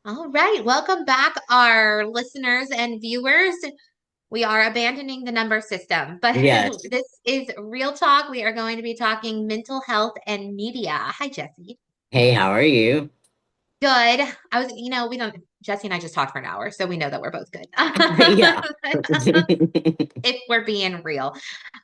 All right, welcome back, our listeners and viewers. We are abandoning the number system, but Yes. this is real talk. We are going to be talking mental health and media. Hi, Jesse. Hey, how are you? Good. We don't, Jesse and I just talked for an hour, so we know that we're both good. Yeah. If we're being real.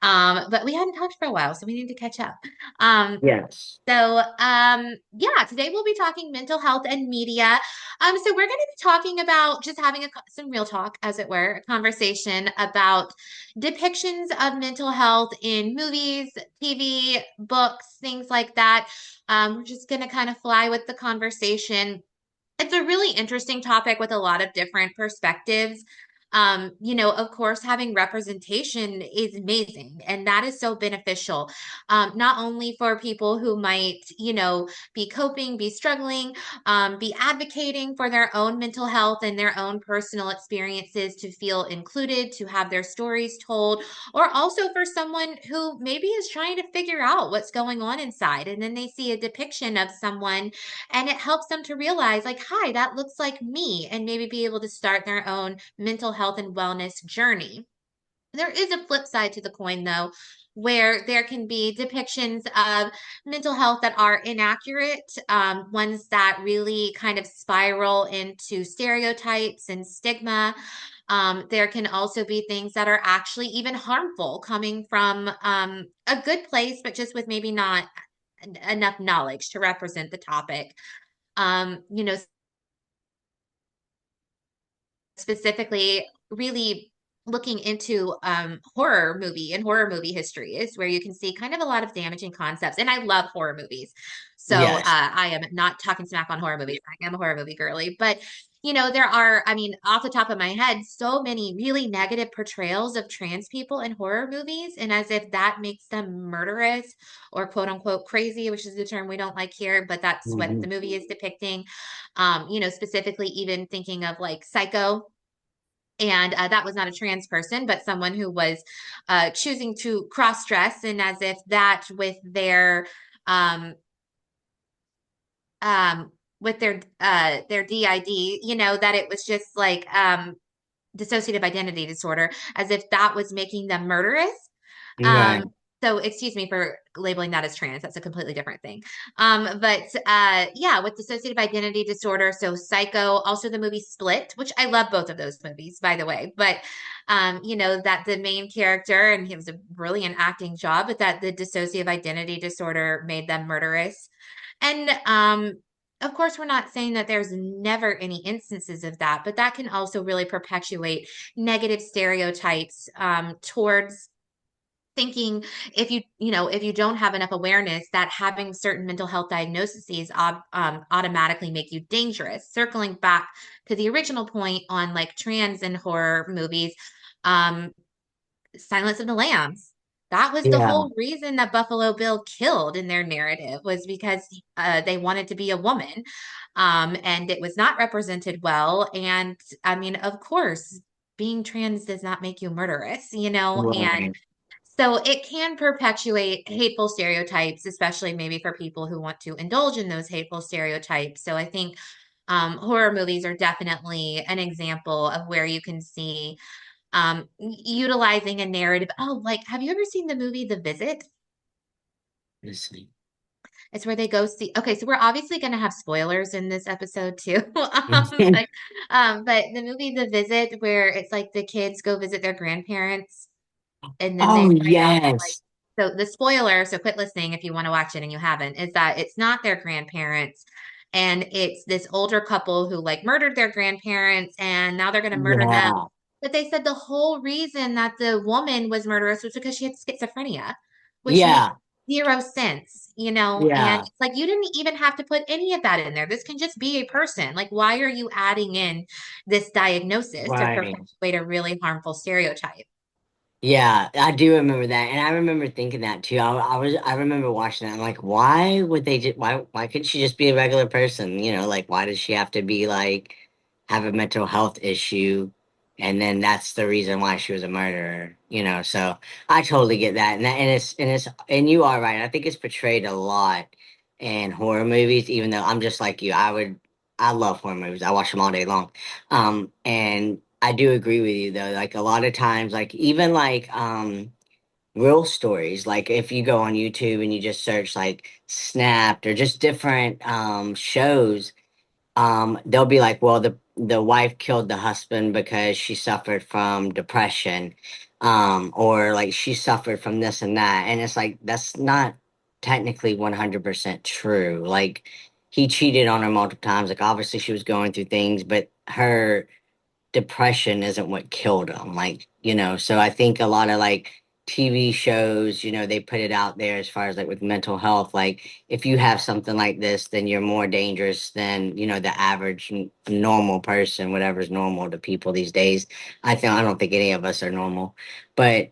But we hadn't talked for a while, so we need to catch up. Um, Yes. yeah, today we'll be talking mental health and media. So we're going to be talking about just having some real talk, as it were, a conversation about depictions of mental health in movies, TV, books, things like that. We're just going to kind of fly with the conversation. It's a really interesting topic with a lot of different perspectives. Of course, having representation is amazing, and that is so beneficial, not only for people who might, be coping, be struggling, be advocating for their own mental health and their own personal experiences to feel included, to have their stories told, or also for someone who maybe is trying to figure out what's going on inside, and then they see a depiction of someone and it helps them to realize, like, hi, that looks like me, and maybe be able to start their own mental health and wellness journey. There is a flip side to the coin, though, where there can be depictions of mental health that are inaccurate, ones that really kind of spiral into stereotypes and stigma. There can also be things that are actually even harmful coming from a good place, but just with maybe not enough knowledge to represent the topic. You know, specifically really looking into horror movie history is where you can see kind of a lot of damaging concepts. And I love horror movies. So Yes. I am not talking smack on horror movies. I am a horror movie girly. But there are, I mean, off the top of my head, so many really negative portrayals of trans people in horror movies. And as if that makes them murderous or quote unquote crazy, which is the term we don't like here, but that's what Mhm. the movie is depicting. Specifically even thinking of like Psycho, and that was not a trans person, but someone who was choosing to cross dress, and as if that um, with their DID, that it was just like dissociative identity disorder, as if that was making them murderous. Um, Right. so excuse me for labeling that as trans. That's a completely different thing. But yeah, with dissociative identity disorder, so Psycho, also the movie Split, which I love both of those movies, by the way. But that the main character, and he was a brilliant acting job, but that the dissociative identity disorder made them murderous. And of course, we're not saying that there's never any instances of that, but that can also really perpetuate negative stereotypes towards thinking, if you don't have enough awareness, that having certain mental health diagnoses automatically make you dangerous. Circling back to the original point on like trans and horror movies, um, Silence of the Lambs. That was the Yeah. whole reason that Buffalo Bill killed in their narrative, was because they wanted to be a woman, and it was not represented well. And I mean, of course, being trans does not make you murderous, and Right. so it can perpetuate hateful stereotypes, especially maybe for people who want to indulge in those hateful stereotypes. So I think horror movies are definitely an example of where you can see utilizing a narrative. Oh, like, have you ever seen the movie The Visit? Let's see. It's where they go see. Okay, so we're obviously going to have spoilers in this episode too. But the movie The Visit, where it's like the kids go visit their grandparents, and then they Oh, find out that, like, yes. so the spoiler, so quit listening if you want to watch it and you haven't, is that it's not their grandparents, and it's this older couple who like murdered their grandparents, and now they're going to murder them. Yeah. But they said the whole reason that the woman was murderous was because she had schizophrenia, which makes Yeah. zero sense, and Yeah. it's like you didn't even have to put any of that in there. This can just be a person. Like, why are you adding in this diagnosis to Right. perpetuate a really harmful stereotype? Yeah, I do remember that, and I remember thinking that too. I remember watching that. I'm like, why would they just why couldn't she just be a regular person? Like why does she have to be like have a mental health issue, and then that's the reason why she was a murderer. So I totally get that, and you are right. I think it's portrayed a lot in horror movies. Even though I'm just like you, I would. I love horror movies. I watch them all day long. And I do agree with you though. Like a lot of times, like even like real stories, like if you go on YouTube and you just search like Snapped or just different shows, they'll be like, well, the wife killed the husband because she suffered from depression, or like she suffered from this and that, and it's like that's not technically 100% true. Like he cheated on her multiple times. Like obviously she was going through things, but her depression isn't what killed him. Like, so I think a lot of like TV shows, they put it out there as far as like with mental health. Like, if you have something like this, then you're more dangerous than, the average normal person, whatever's normal to people these days. I don't think any of us are normal. But,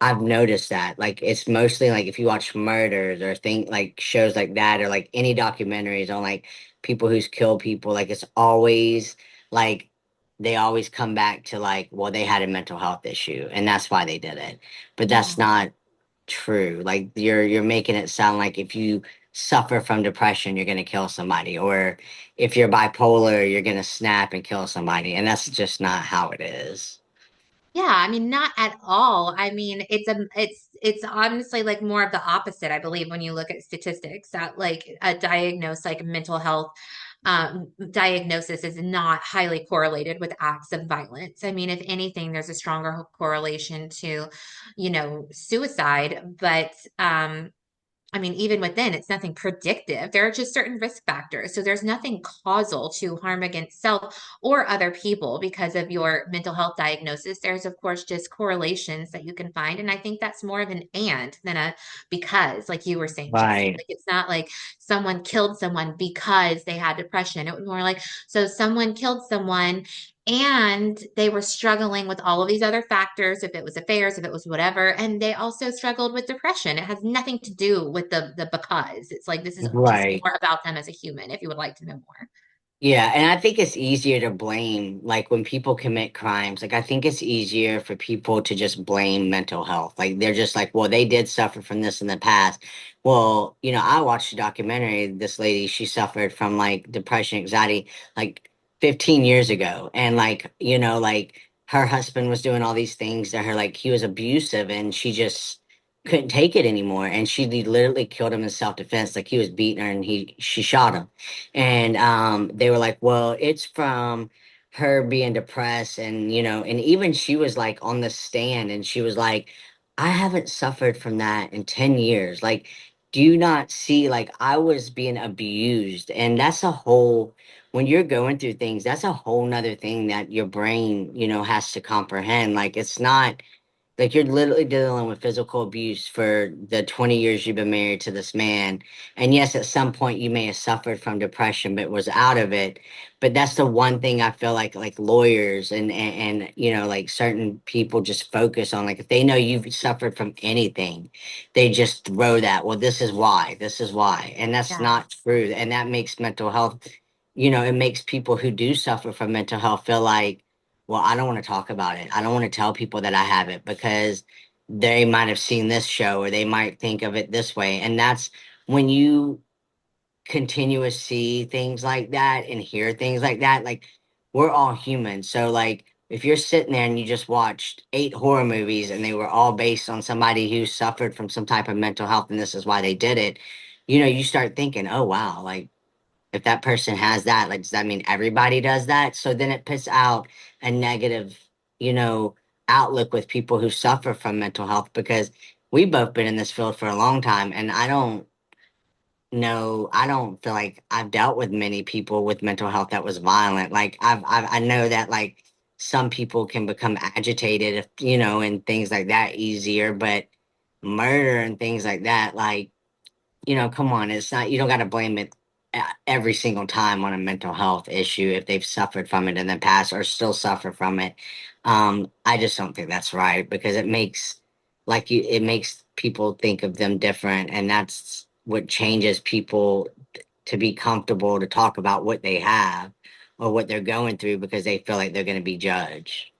I've noticed that like it's mostly like if you watch murders or think like shows like that or like any documentaries on like people who's killed people, like it's always like they always come back to like, well, they had a mental health issue and that's why they did it. But that's Yeah. not true. Like you're making it sound like if you suffer from depression, you're gonna kill somebody, or if you're bipolar, you're gonna snap and kill somebody, and that's just not how it is. Yeah, I mean, not at all. I mean, it's honestly like more of the opposite, I believe, when you look at statistics that like a diagnosed like mental health diagnosis is not highly correlated with acts of violence. I mean, if anything, there's a stronger correlation to, suicide, but I mean, even within, it's nothing predictive. There are just certain risk factors. So there's nothing causal to harm against self or other people because of your mental health diagnosis. There's, of course, just correlations that you can find. And I think that's more of an and than a because, like you were saying, Jesse. Right. Like it's not like someone killed someone because they had depression. It was more like, so someone killed someone and they were struggling with all of these other factors, if it was affairs, if it was whatever, and they also struggled with depression. It has nothing to do with the because. It's like this is just Right. more about them as a human, if you would like to know more. Yeah, and I think it's easier to blame, like when people commit crimes, like I think it's easier for people to just blame mental health. Like they're just like, well, they did suffer from this in the past. Well, I watched a documentary, this lady, she suffered from like depression, anxiety, like 15 years ago. And like, like her husband was doing all these things to her, like he was abusive and she just couldn't take it anymore. And she literally killed him in self-defense. Like he was beating her and she shot him. And they were like, well, it's from her being depressed. And, and even she was like on the stand and she was like, I haven't suffered from that in 10 years. Like, do you not see, like, I was being abused? And that's when you're going through things, that's a whole nother thing that your brain, has to comprehend. Like, it's not like you're literally dealing with physical abuse for the 20 years you've been married to this man. And yes, at some point you may have suffered from depression, but was out of it. But that's the one thing I feel like lawyers and like certain people just focus on. Like if they know you've suffered from anything, they just throw that, well, this is why, this is why. And that's Yeah. not true. And that makes mental health, it makes people who do suffer from mental health feel like, well, I don't want to talk about it. I don't want to tell people that I have it because they might have seen this show or they might think of it this way. And that's when you continuous see things like that and hear things like that, like we're all human. So like if you're sitting there and you just watched 8 horror movies and they were all based on somebody who suffered from some type of mental health and this is why they did it, you start thinking, oh wow, like if that person has that, like, does that mean everybody does that? So then it puts out a negative, you know, outlook with people who suffer from mental health because we've both been in this field for a long time. And I don't feel like I've dealt with many people with mental health that was violent. Like I know that like some people can become agitated if, and things like that easier, but murder and things like that, like, come on, it's not, you don't got to blame it every single time on a mental health issue if they've suffered from it in the past or still suffer from it. I just don't think that's right because it makes people think of them different, and that's what changes people to be comfortable to talk about what they have or what they're going through because they feel like they're going to be judged.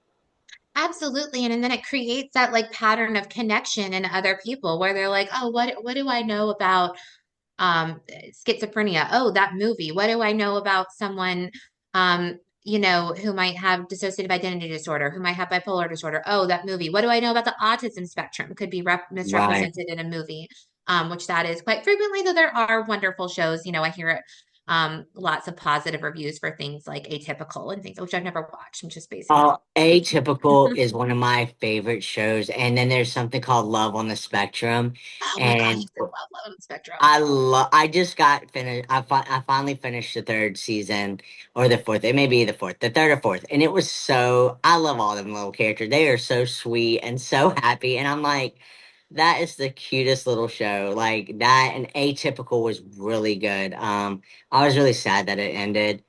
Absolutely. And then it creates that like pattern of connection in other people where they're like, oh, what do I know about schizophrenia. Oh, that movie. What do I know about someone, who might have dissociative identity disorder, who might have bipolar disorder? Oh, that movie. What do I know about the autism spectrum? Could be Right. misrepresented in a movie, which that is quite frequently, though there are wonderful shows. I hear it. Lots of positive reviews for things like Atypical and things, which I've never watched. I'm just basing it off. Atypical is one of my favorite shows, and then there's something called Love on the Spectrum, Oh my God, I and used to love on the Spectrum. I just got finished. I finally finished the third season or the fourth. It may be the fourth, the third or fourth, and it was so. I love all them little characters. They are so sweet and so happy, and I'm like, that is the cutest little show. Like that, and Atypical was really good. I was really sad that it ended.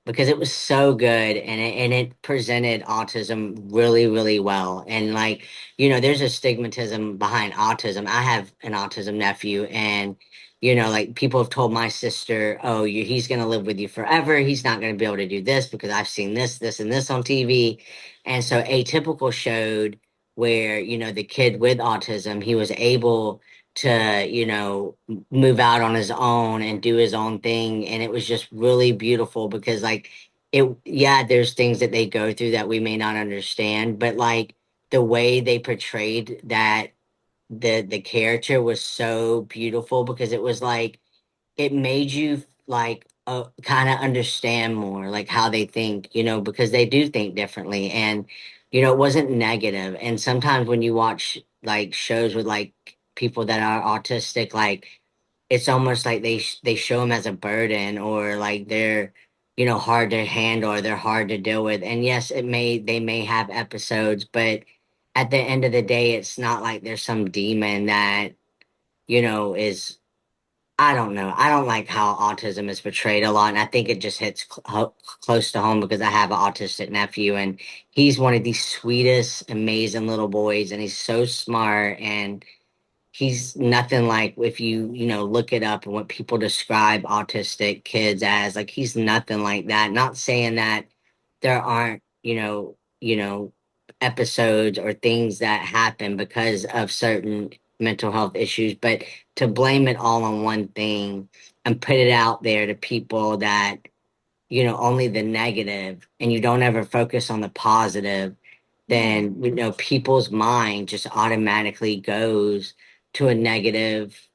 Because it was so good and it presented autism really, really well. And like, there's a stigmatism behind autism. I have an autism nephew, and like people have told my sister, oh, he's going to live with you forever. He's not going to be able to do this because I've seen this, this, and this on TV. And so Atypical showed where, the kid with autism, he was able to, move out on his own and do his own thing. And it was just really beautiful because, like, yeah, there's things that they go through that we may not understand, but like the way they portrayed that the character was so beautiful because it was like it made you like kind of understand more like how they think, because they do think differently, and it wasn't negative. And sometimes when you watch like shows with like people that are autistic, like it's almost like they show them as a burden, or like they're hard to handle, or they're hard to deal with. And yes, they may have episodes, but at the end of the day, it's not like there's some demon that is, I don't know. I don't like how autism is portrayed a lot, and I think it just hits close to home because I have an autistic nephew, and he's one of the sweetest, amazing little boys, and he's so smart, and he's nothing like if you look it up and what people describe autistic kids as. Like he's nothing like that. Not saying that there aren't, episodes or things that happen because of certain mental health issues, but to blame it all on one thing and put it out there to people that, only the negative, and you don't ever focus on the positive, Yeah. then, people's mind just automatically goes to a negative,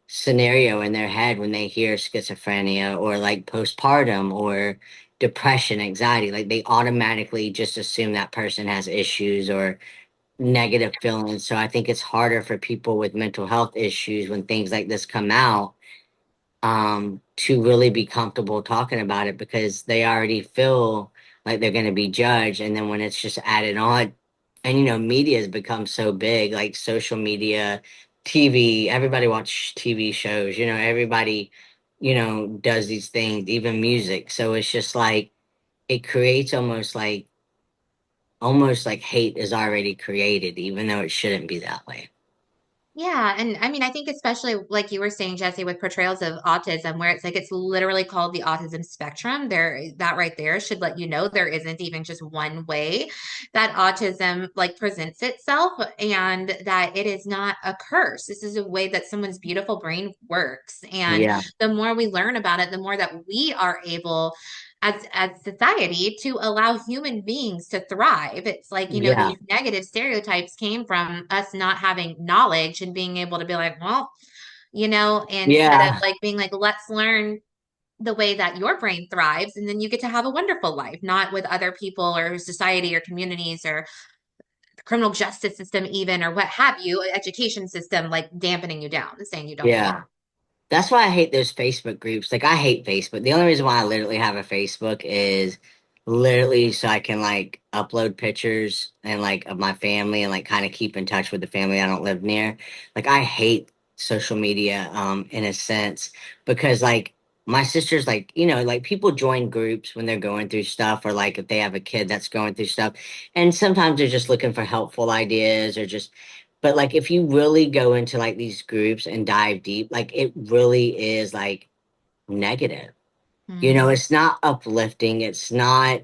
scenario in their head when they hear schizophrenia or like postpartum or depression, anxiety. Like they automatically just assume that person has issues or negative feelings. So I think it's harder for people with mental health issues when things like this come out, to really be comfortable talking about it because they already feel like they're going to be judged. And then when it's just added on, and media has become so big, like social media, TV, everybody watch TV shows, everybody, does these things, even music. So it's just like it creates almost like hate is already created, even though it shouldn't be that way. Yeah, and I mean, I think especially like you were saying, Jesse, with portrayals of autism, where it's like it's literally called the autism spectrum. That right there should let you know there isn't even just one way that autism like presents itself, and that it is not a curse. This is a way that someone's beautiful brain works, and Yeah, the more we learn about it, the more that we are able as society to allow human beings to thrive. It's like, yeah, these negative stereotypes came from us not having knowledge and being able to be like, well, instead of yeah, like being like, let's learn the way that your brain thrives, and then you get to have a wonderful life, not with other people or society or communities or the criminal justice system, even, or what have you, education system, like dampening you down and saying you don't belong. yeah. That's why I hate those Facebook groups. Like I hate Facebook. The only reason why I literally have a Facebook is literally so I can like upload pictures and like of my family and like kind of keep in touch with the family I don't live near. Like I hate social media in a sense because like my sister's like, like people join groups when they're going through stuff or like if they have a kid that's going through stuff, and sometimes they're just looking for helpful ideas or just, but like if you really go into like these groups and dive deep, like it really is like negative. Hmm. It's not uplifting. It's not,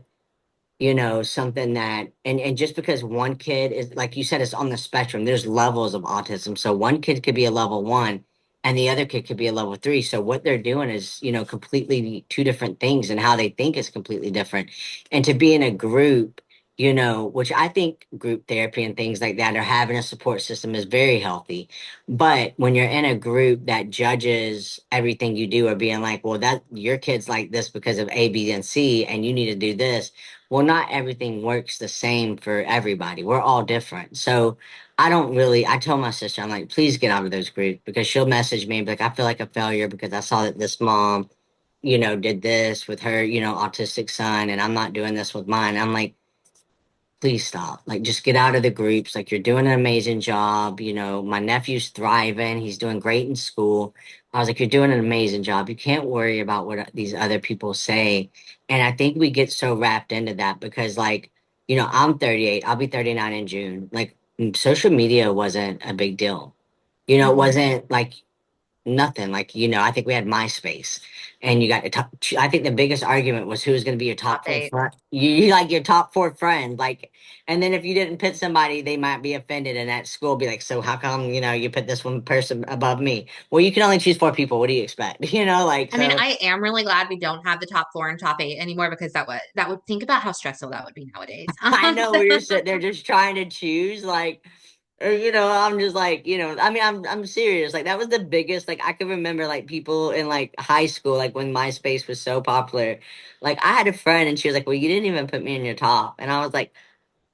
something that, and just because one kid is like you said, it's on the spectrum, there's levels of autism. So one kid could be a level one and the other kid could be a level 3. So what they're doing is, completely two different things, and how they think is completely different. And to be in a group, which I think group therapy and things like that, or having a support system, is very healthy. But when you're in a group that judges everything you do, or being like, well, that your kid's like this because of A, B, and C, and you need to do this. Well, not everything works the same for everybody. We're all different. So I tell my sister, I'm like, please get out of those groups, because she'll message me and be like, I feel like a failure because I saw that this mom, did this with her, autistic son, and I'm not doing this with mine. I'm like, please stop. Like, just get out of the groups. Like, you're doing an amazing job. My nephew's thriving. He's doing great in school. I was like, you're doing an amazing job. You can't worry about what these other people say. And I think we get so wrapped into that because, like, I'm 38. I'll be 39 in June. Like, social media wasn't a big deal. It Mhm. wasn't like nothing. Like, I think we had MySpace, and you got your top. I think the biggest argument was who was going to be your Top top four eight. friend. You like your top four friend, like, and then if you didn't pick somebody, they might be offended, and at school be like, so how come you put this one person above me? Well, you can only choose four people. What do you expect? Like I mean, so. I am really glad we don't have the top four and top eight anymore because that would think about how stressful that would be nowadays. I know we were sitting there just trying to choose, like. Or, I'm just like, I mean, I'm serious. Like that was the biggest, like I can remember like people in like high school, like when MySpace was so popular. Like I had a friend and she was like, well, you didn't even put me in your top. And I was like,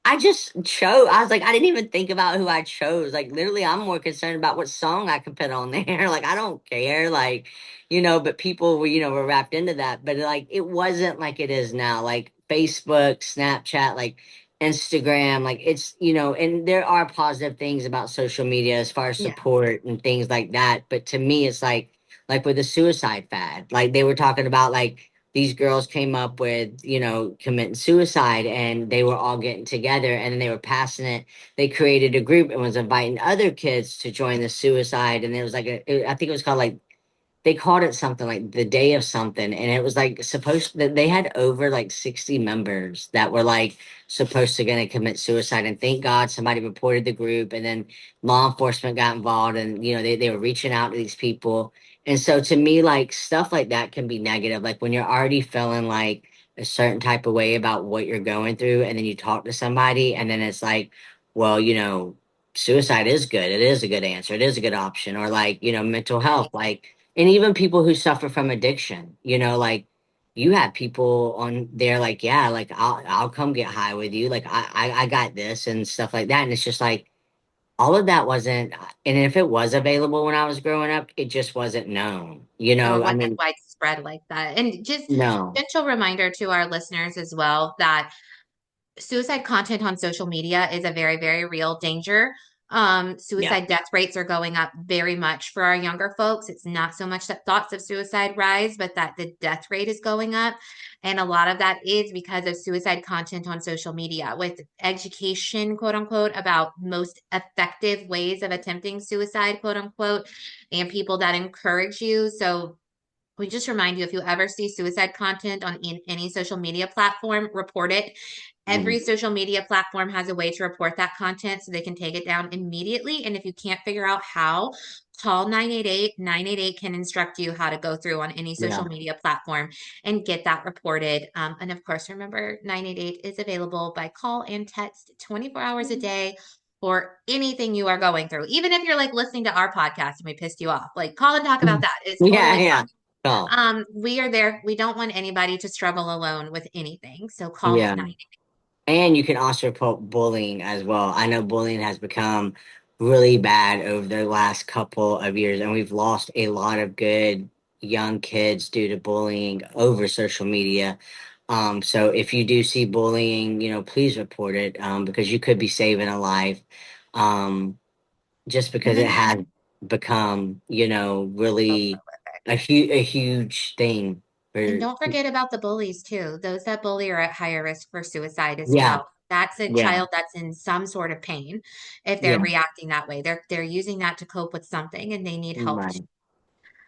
I just chose. I was like, I didn't even think about who I chose. Like, literally, I'm more concerned about what song I could put on there. Like, I don't care. Like, but people were, were wrapped into that. But like, it wasn't like it is now. Like, Facebook, Snapchat, like Instagram, like it's, and there are positive things about social media as far as Yeah. support and things like that. But to me, it's like with the suicide fad, like they were talking about, like, these girls came up with, committing suicide, and they were all getting together, and then they were passing it. They created a group and was inviting other kids to join the suicide. And it was like I think it was called like, they called it something like the day of something, and it was like supposed that they had over like 60 members that were like supposed to gonna commit suicide. And thank God somebody reported the group, and then law enforcement got involved, and they were reaching out to these people. And so to me, like, stuff like that can be negative, like when you're already feeling like a certain type of way about what you're going through, and then you talk to somebody, and then it's like, well, suicide is good, it is a good answer, it is a good option. Or like, mental health, Right. like, and even people who suffer from addiction, like you have people on there like, yeah, like I'll come get high with you, like I got this and stuff like that. And it's just like all of that wasn't, and if it was available when I was growing up, it just wasn't known. No, it I wasn't mean, widespread like that. And just no. gentle reminder to our listeners as well that suicide content on social media is a very, very real danger. Yeah. Suicide death rates are going up very much for our younger folks. It's not so much that thoughts of suicide rise, but that the death rate is going up. And a lot of that is because of suicide content on social media with education, quote unquote, about most effective ways of attempting suicide, quote unquote, and people that encourage you. So we just remind you if you ever see suicide content on any social media platform, report it. Every Mhm. social media platform has a way to report that content so they can take it down immediately. And if you can't figure out how, call 988. 988 can instruct you how to go through on any social Yeah. media platform and get that reported. And of course, remember 988 is available by call and text 24 hours a day for anything you are going through. Even if you're like listening to our podcast and we pissed you off, like call and talk about that. It's Yeah, totally yeah. Oh, we are there. We don't want anybody to struggle alone with anything. So call yeah. 9. And you can also report bullying as well. I know bullying has become really bad over the last couple of years, and we've lost a lot of good young kids due to bullying over social media. So if you do see bullying, please report it, because you could be saving a life. Um, just And because it then has become, so really prolific. a huge thing And for, don't forget about the bullies too. Those that bully are at higher risk for suicide as yeah, well. That's a yeah, child that's in some sort of pain if they're yeah, reacting that way. They're using that to cope with something and they need help. right.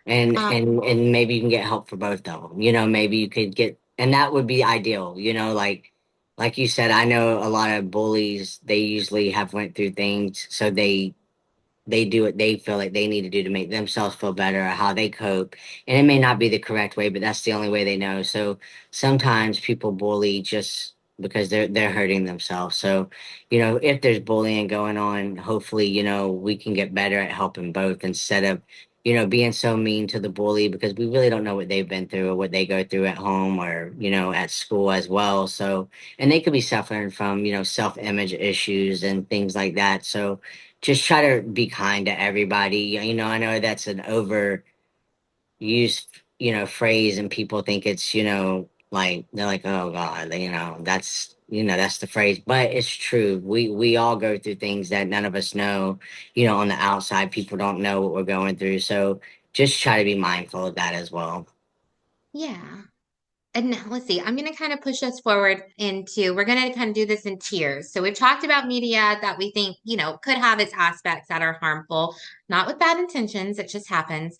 and Um, and and maybe you can get help for both of them. Maybe you could get, and that would be ideal. Like you said, I know a lot of bullies. They usually have went through things, so they do what they feel like they need to do to make themselves feel better, or how they cope. And it may not be the correct way, but that's the only way they know. So sometimes people bully just because they're hurting themselves. So, if there's bullying going on, hopefully, we can get better at helping both instead of, being so mean to the bully, because we really don't know what they've been through or what they go through at home, or, at school as well. So, and they could be suffering from, self-image issues and things like that. So just try to be kind to everybody. I know that's an overused, phrase, and people think it's, like they're like, oh God, that's the phrase. But it's true. We all go through things that none of us know, on the outside. People don't know what we're going through. So just try to be mindful of that as well. Yeah. And let's see, I'm going to kind of push us forward into, we're going to kind of do this in tiers. So we've talked about media that we think, could have its aspects that are harmful, not with bad intentions, it just happens.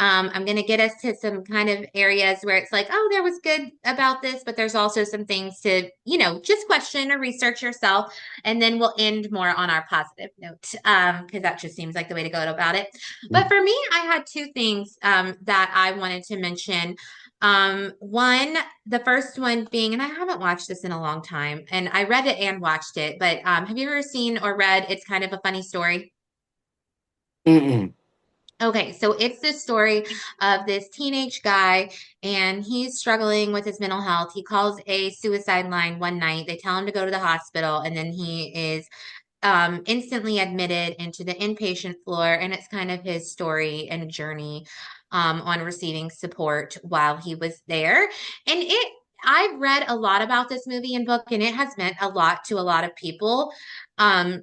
I'm going to get us to some kind of areas where it's like, oh, there was good about this, but there's also some things to, just question or research yourself. And then we'll end more on our positive note, because that just seems like the way to go about it. But for me, I had two things that I wanted to mention. One, the first one being, and I haven't watched this in a long time, and I read it and watched it, but have you ever seen or read It's Kind of a Funny Story? Mm-mm. Okay, so it's this story of this teenage guy, and he's struggling with his mental health. He calls a suicide line one night. They tell him to go to the hospital, and then he is instantly admitted into the inpatient floor. And it's kind of his story and journey on receiving support while he was there. I've read a lot about this movie and book, and it has meant a lot to a lot of people. Um,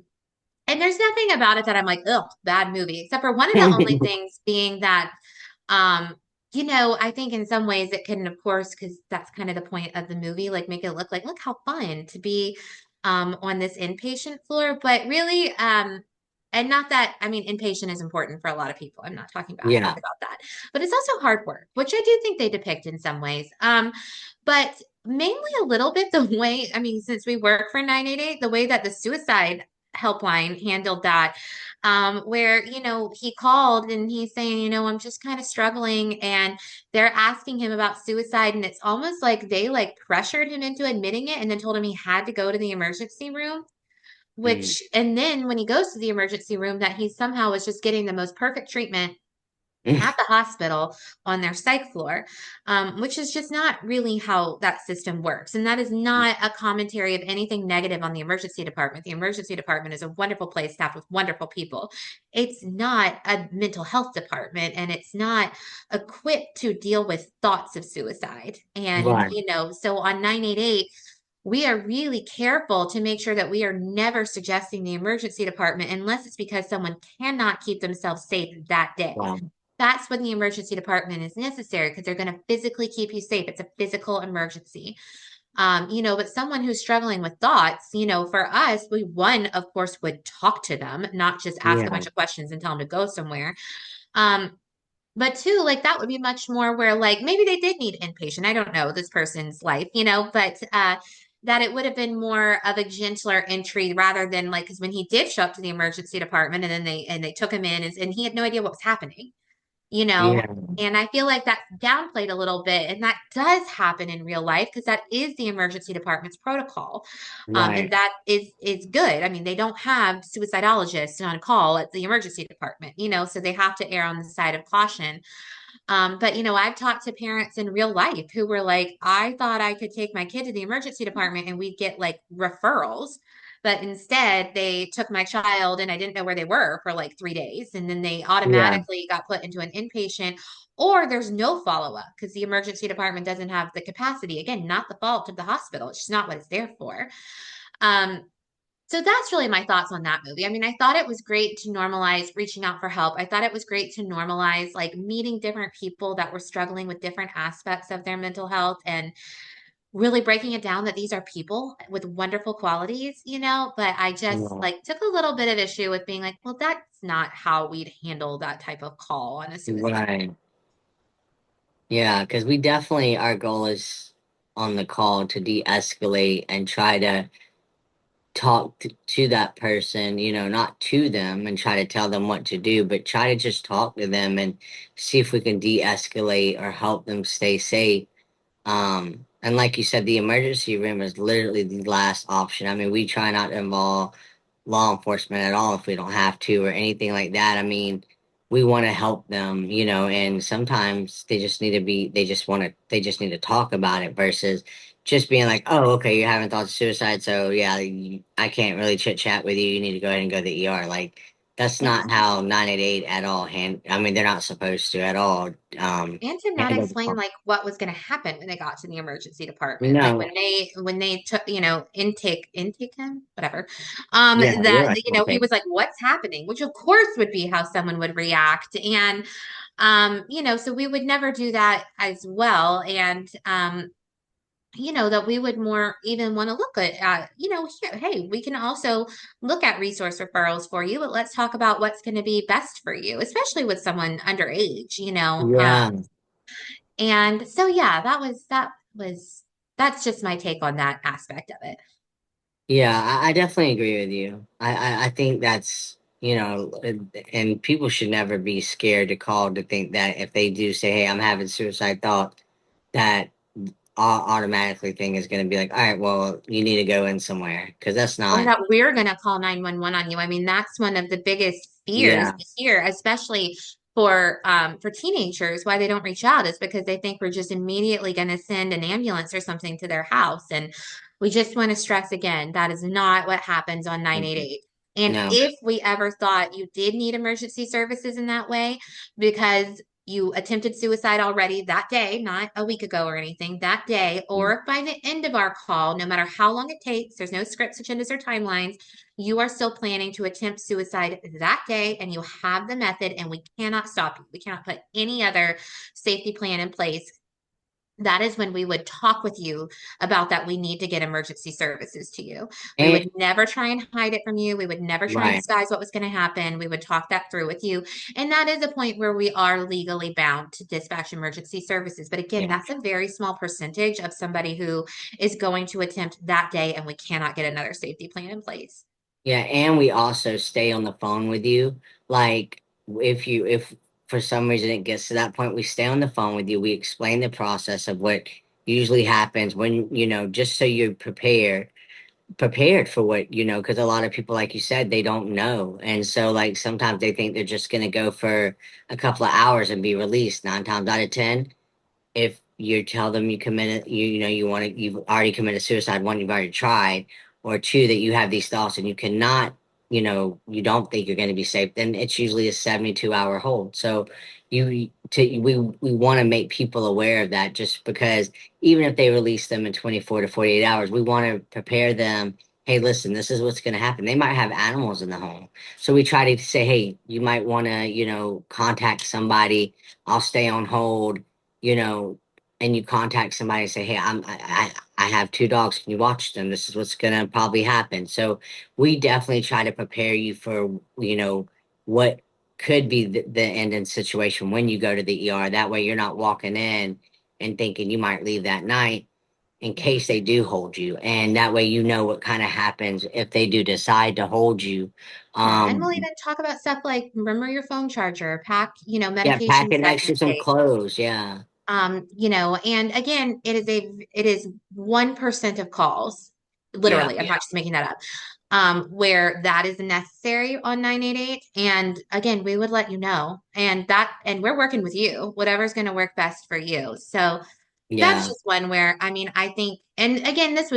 and there's nothing about it that I'm like, ugh, bad movie, except for one of the only things being that, um, I think in some ways it can, of course, because that's kind of the point of the movie, like make it look like, look how fun to be on this inpatient floor. But really, and not that, I mean, inpatient is important for a lot of people. I'm not talking bad Yeah. about that, but it's also hard work, which I do think they depict in some ways. But mainly a little bit the way, I mean, since we work for 988, the way that the suicide helpline handled that, where he called and he's saying, I'm just kind of struggling, and they're asking him about suicide, and it's almost like they like pressured him into admitting it and then told him he had to go to the emergency room, Mm. which, and then when he goes to the emergency room, that he somehow was just getting the most perfect treatment at the hospital on their psych floor, which is just not really how that system works. And that is not a commentary of anything negative on the emergency department. The emergency department is a wonderful place staffed with wonderful people. It's not a mental health department, and it's not equipped to deal with thoughts of suicide. And, Right. so on 988, we are really careful to make sure that we are never suggesting the emergency department unless it's because someone cannot keep themselves safe that day. Wow. That's when the emergency department is necessary, because they're going to physically keep you safe. It's a physical emergency. But someone who's struggling with thoughts, for us, we one, of course, would talk to them, not just ask a Yeah. bunch of questions and tell them to go somewhere. Um, but two, like that would be much more where like maybe they did need inpatient. I don't know this person's life, but that it would have been more of a gentler entry rather than like, because when he did show up to the emergency department and then they took him in, and he had no idea what was happening, you know Yeah. and I feel like that's downplayed a little bit, and that does happen in real life because that is the emergency department's protocol. And Right. that is good. I mean, they don't have suicidologists on call at the emergency department, so they have to err on the side of caution. But I've talked to parents in real life who were like, I thought I could take my kid to the emergency department and we'd get like referrals. But instead, they took my child and I didn't know where they were for like 3 days. And then they Yeah. automatically got put into an inpatient, or there's no follow up because the emergency department doesn't have the capacity. Again, not the fault of the hospital. It's just not what it's there for. Um, so that's really my thoughts on that movie. I mean, I thought it was great to normalize reaching out for help. I thought it was great to normalize like meeting different people that were struggling with different aspects of their mental health, and really breaking it down that these are people with wonderful qualities, but I just Yeah. like took a little bit of issue with being like, well, that's not how we'd handle that type of call on a suicide. Right. Yeah, because we definitely, our goal is on the call to de-escalate and try talk to that person, not to them and try to tell them what to do, but try to just talk to them and see if we can de-escalate or help them stay safe. And like you said, the emergency room is literally the last option. I mean, we try not to involve law enforcement at all if we don't have to or anything like that. I mean, we want to help them, and sometimes they just need to talk about it versus just being like, oh, okay, you're having thoughts of suicide. So yeah, I can't really chit chat with you. You need to go ahead and go to the ER. Like, that's Yeah. not how 988 at all I mean, they're not supposed to at all. And to not Handle explain the like what was going to happen when they got to the emergency department, like No, when they took intake him, whatever. yeah, you're That right. he Okay. was like, "What's happening?" Which of course would be how someone would react, and so we would never do that as well, and that we would more even want to look at, here, hey, we can also look at resource referrals for you, but let's talk about what's going to be best for you, especially with someone underage, Yeah, and so yeah, that's just my take on that aspect of it. yeah, I definitely agree with you. I think that's, and people should never be scared to call to think that if they do say, hey, I'm having suicide thoughts, that automatically thing is going to be like, all right, well, you need to go in somewhere because that's Or not, that we're going to call 911 on you. I mean, that's one of the biggest fears yeah. here, especially for teenagers, why they don't reach out is because they think we're just immediately going to send an ambulance or something to their house. And we just want to stress again, that is not what happens on Mhm. 988. And No. if we ever thought you did need emergency services in that way, because you attempted suicide already that day, not a week ago or anything, that day, or by the end of our call, no matter how long it takes, there's no scripts, agendas, or timelines, you are still planning to attempt suicide that day and you have the method, and we cannot stop you. We cannot put any other safety plan in place. That is when we would talk with you about that. We need to get emergency services to you. We And would never try and hide it from you. We would never try and right. disguise what was going to happen. We would talk that through with you. And that is a point where we are legally bound to dispatch emergency services. But again, Yeah. that's a very small percentage of somebody who is going to attempt that day and we cannot get another safety plan in place. Yeah, and we also stay on the phone with you. Like if for some reason it gets to that point, we stay on the phone with you. We explain the process of what usually happens when, just so you're prepared for what, because a lot of people, like you said, they don't know. And so like sometimes they think they're just gonna go for a couple of hours and be released. 9 times out of 10, if you tell them you've already committed suicide, one, you've already tried, or two, that you have these thoughts and you cannot, you don't think you're going to be safe, then it's usually a 72-hour hold. So we want to make people aware of that, just because even if they release them in 24 to 48 hours, we want to prepare them. Hey, listen, this is what's going to happen. They might have animals in the home. So we try to say, hey, you might want to, contact somebody. I'll stay on hold, you know, and you contact somebody and say, "Hey, I have two dogs. Can you watch them? This is what's gonna probably happen." So we definitely try to prepare you for, what could be the end in situation when you go to the ER. That way, you're not walking in and thinking you might leave that night in Yeah. case they do hold you, and that way you know what kind of happens if they do decide to hold you. Yeah. And we'll Um, even talk about stuff like remember your phone charger, pack, yeah, pack medications it that next you to some take. clothes. Yeah, And again, it is 1% of calls, yeah, literally, I'm not just making that up, where that is necessary on 988. And again, we would let you know. And we're working with you, whatever's going to work best for you. So that's yeah, just one where, I mean, I think, and again, this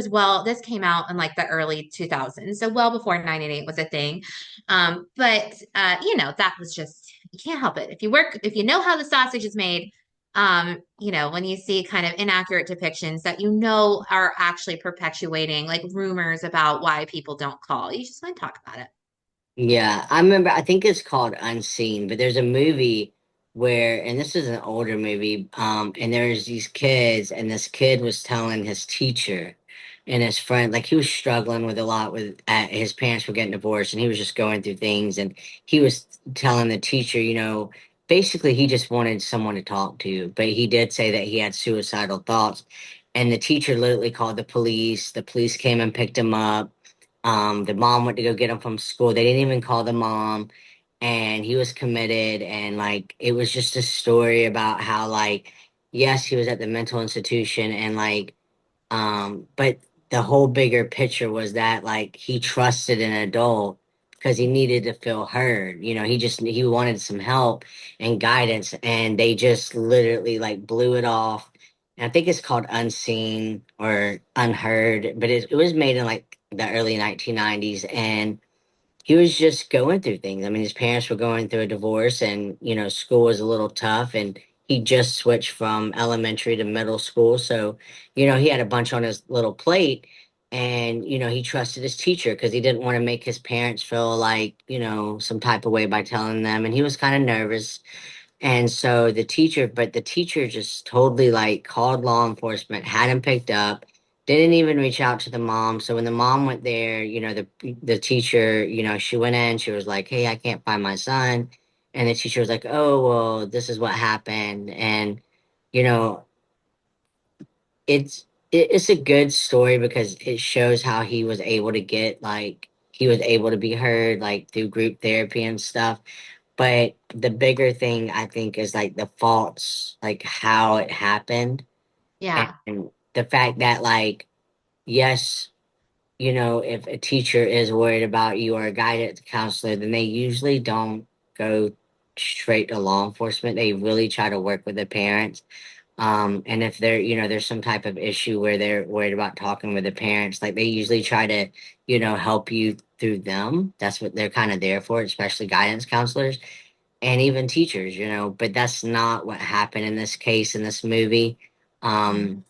came out in like the early 2000s, so well before 988 was a thing. But that was just, you can't help it. If you know how the sausage is made, when you see kind of inaccurate depictions that are actually perpetuating like rumors about why people don't call, you just want to talk about it. yeah. I remember, I think it's called Unseen, but there's a movie where, and this is an older movie, and there's these kids, and this kid was telling his teacher and his friend, like he was struggling with a lot with his parents were getting divorced, and he was just going through things, and he was telling the teacher, basically he just wanted someone to talk to, but he did say that he had suicidal thoughts, and the teacher literally called the police. The police came and picked him up. The mom went to go get him from school. They didn't even call the mom, and he was committed. And like, it was just a story about how, like, yes, he was at the mental institution, and like, but the whole bigger picture was that like he trusted an adult because he needed to feel heard. He wanted some help and guidance, and they just literally like blew it off. And I think it's called Unseen or Unheard, but it was made in like the early 1990s, and he was just going through things. I mean, his parents were going through a divorce, and school was a little tough, and he just switched from elementary to middle school. So, he had a bunch on his little plate, and he trusted his teacher because he didn't want to make his parents feel like, some type of way by telling them, and he was kind of nervous. And so the teacher just totally like called law enforcement, had him picked up, didn't even reach out to the mom. So when the mom went there, the teacher, she went in, she was like, "Hey, I can't find my son." And the teacher was like, "Oh, well, this is what happened." And you know, it's a good story because it shows how he was able to be heard like through group therapy and stuff. But the bigger thing I think is like the faults, like how it happened, Yeah. and the fact that like, yes, if a teacher is worried about you or a guidance counselor, then they usually don't go straight to law enforcement. They really try to work with the parents. And if there's some type of issue where they're worried about talking with the parents, like they usually try to, help you through them. That's what they're kind of there for, especially guidance counselors and even teachers, but that's not what happened in this case in this movie. Mhm. Um,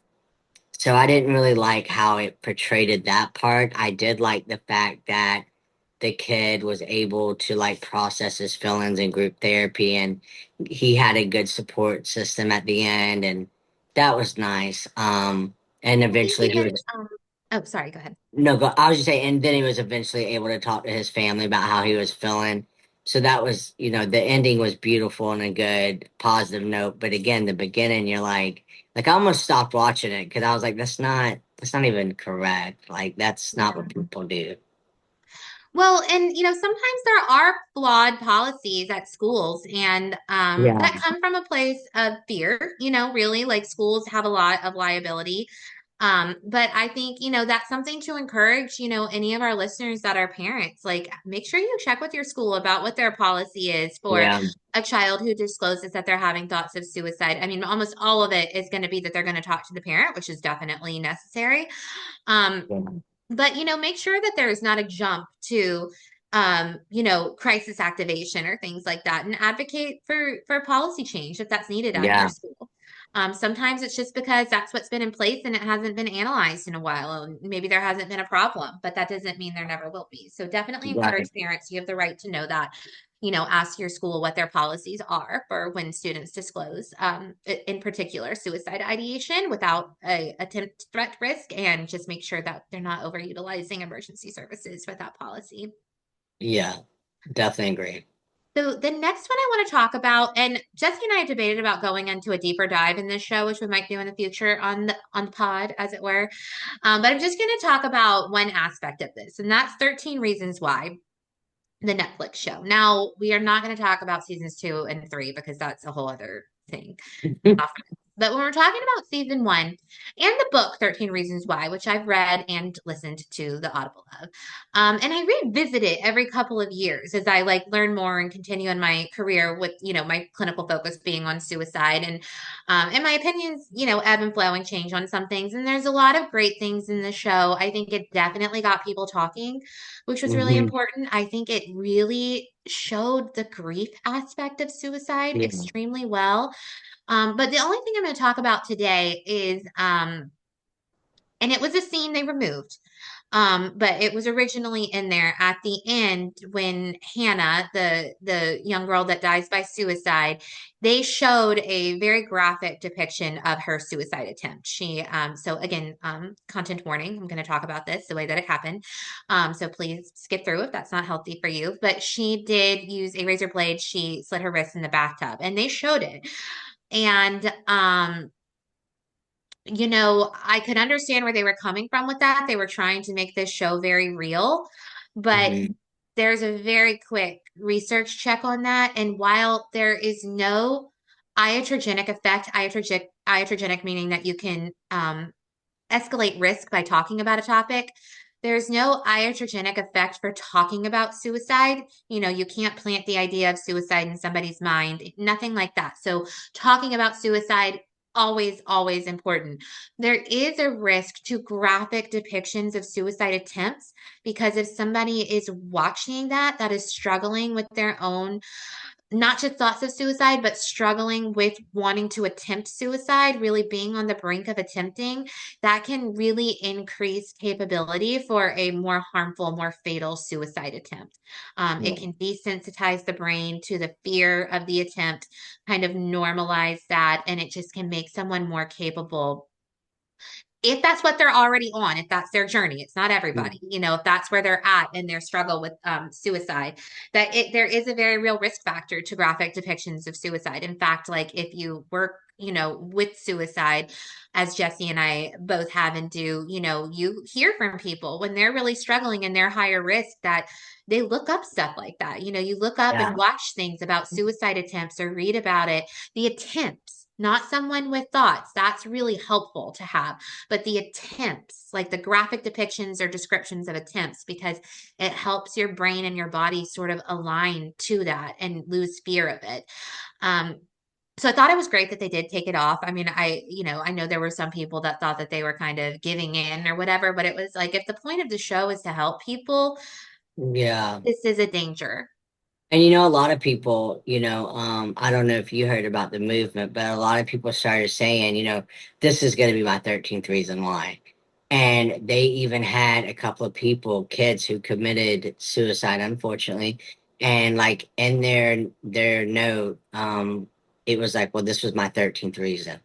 so I didn't really like how it portrayed that part. I did like the fact that the kid was able to like process his feelings in group therapy, and he had a good support system at the end, and that was nice. And I think eventually he even was oh, sorry, go ahead. no, I was just saying, and then he was eventually able to talk to his family about how he was feeling. So that was, the ending was beautiful and a good positive note. But again, the beginning, you're like I almost stopped watching it because I was like, that's not even correct. Like that's not what Yeah. people do. Well, and sometimes there are flawed policies at schools, and Yeah, that come from a place of fear, really, like schools have a lot of liability. But I think, that's something to encourage, any of our listeners that are parents, like make sure you check with your school about what their policy is for yeah, a child who discloses that they're having thoughts of suicide. I mean, almost all of it is going to be that they're going to talk to the parent, which is definitely necessary. Um, yeah, but make sure that there is not a jump to crisis activation or things like that, and advocate for policy change if that's needed at your yeah, school. Sometimes it's just because that's what's been in place and it hasn't been analyzed in a while, and maybe there hasn't been a problem, but that doesn't mean there never will be. So definitely encourage right. parents. You have the right to know that. Ask your school what their policies are for when students disclose, in particular, suicide ideation without a attempt threat risk, and just make sure that they're not overutilizing emergency services with that policy. Yeah, definitely agree. So the next one I want to talk about, and Jesse and I have debated about going into a deeper dive in this show, which we might do in the future on the pod, as it were. But I'm just going to talk about one aspect of this, and that's 13 Reasons Why, the Netflix show. Now, we are not going to talk about seasons 2 and 3 because that's a whole other thing. But when we're talking about season 1 and the book 13 Reasons Why, which I've read and listened to the Audible of, and I revisit it every couple of years as I like learn more and continue in my career with my clinical focus being on suicide, and my opinions ebb and flow and change on some things. And there's a lot of great things in the show. I think it definitely got people talking, which was really Hmm. important. I think it really showed the grief aspect of suicide Yeah. extremely well. But the only thing I'm going to talk about today is, and it was a scene they removed. But it was originally in there at the end when Hannah, the young girl that dies by suicide, they showed a very graphic depiction of her suicide attempt. So again, content warning. I'm going to talk about this the way that it happened. So please skip through if that's not healthy for you. But she did use a razor blade. She slit her wrist in the bathtub, and they showed it. And I could understand where they were coming from with that. They were trying to make this show very real, but Hmm. there's a very quick research check on that. And while there is no iatrogenic effect, iatrogenic meaning that you can escalate risk by talking about a topic. There's no iatrogenic effect for talking about suicide. You can't plant the idea of suicide in somebody's mind, nothing like that. So, talking about suicide, always, always important. There is a risk to graphic depictions of suicide attempts because if somebody is watching that is struggling with their own not just thoughts of suicide, but struggling with wanting to attempt suicide, really being on the brink of attempting, that can really increase capability for a more harmful, more fatal suicide attempt. It Yeah. can desensitize the brain to the fear of the attempt, kind of normalize that, and it just can make someone more capable if that's what they're already on, if that's their journey. It's not everybody, if that's where they're at in their struggle with suicide, there is a very real risk factor to graphic depictions of suicide. In fact, like if you work, with suicide, as Jesse and I both have and do, you hear from people when they're really struggling and they're higher risk that they look up stuff like that. You look up and Yeah. watch things about suicide attempts or read about it, the attempts, not someone with thoughts. That's really helpful to have, but the attempts, like the graphic depictions or descriptions of attempts, because it helps your brain and your body sort of align to that and lose fear of it. Um, so I thought it was great that they did take it off. I mean, I know there were some people that thought that they were kind of giving in or whatever, but it was like if the point of the show is to help people, Yeah. this is a danger. And a lot of people, I don't know if you heard about the movement, but a lot of people started saying, this is going to be my 13th reason why. And they even had a couple of people, kids who committed suicide, unfortunately. And like in their note, it was like, well, this was my 13th reason.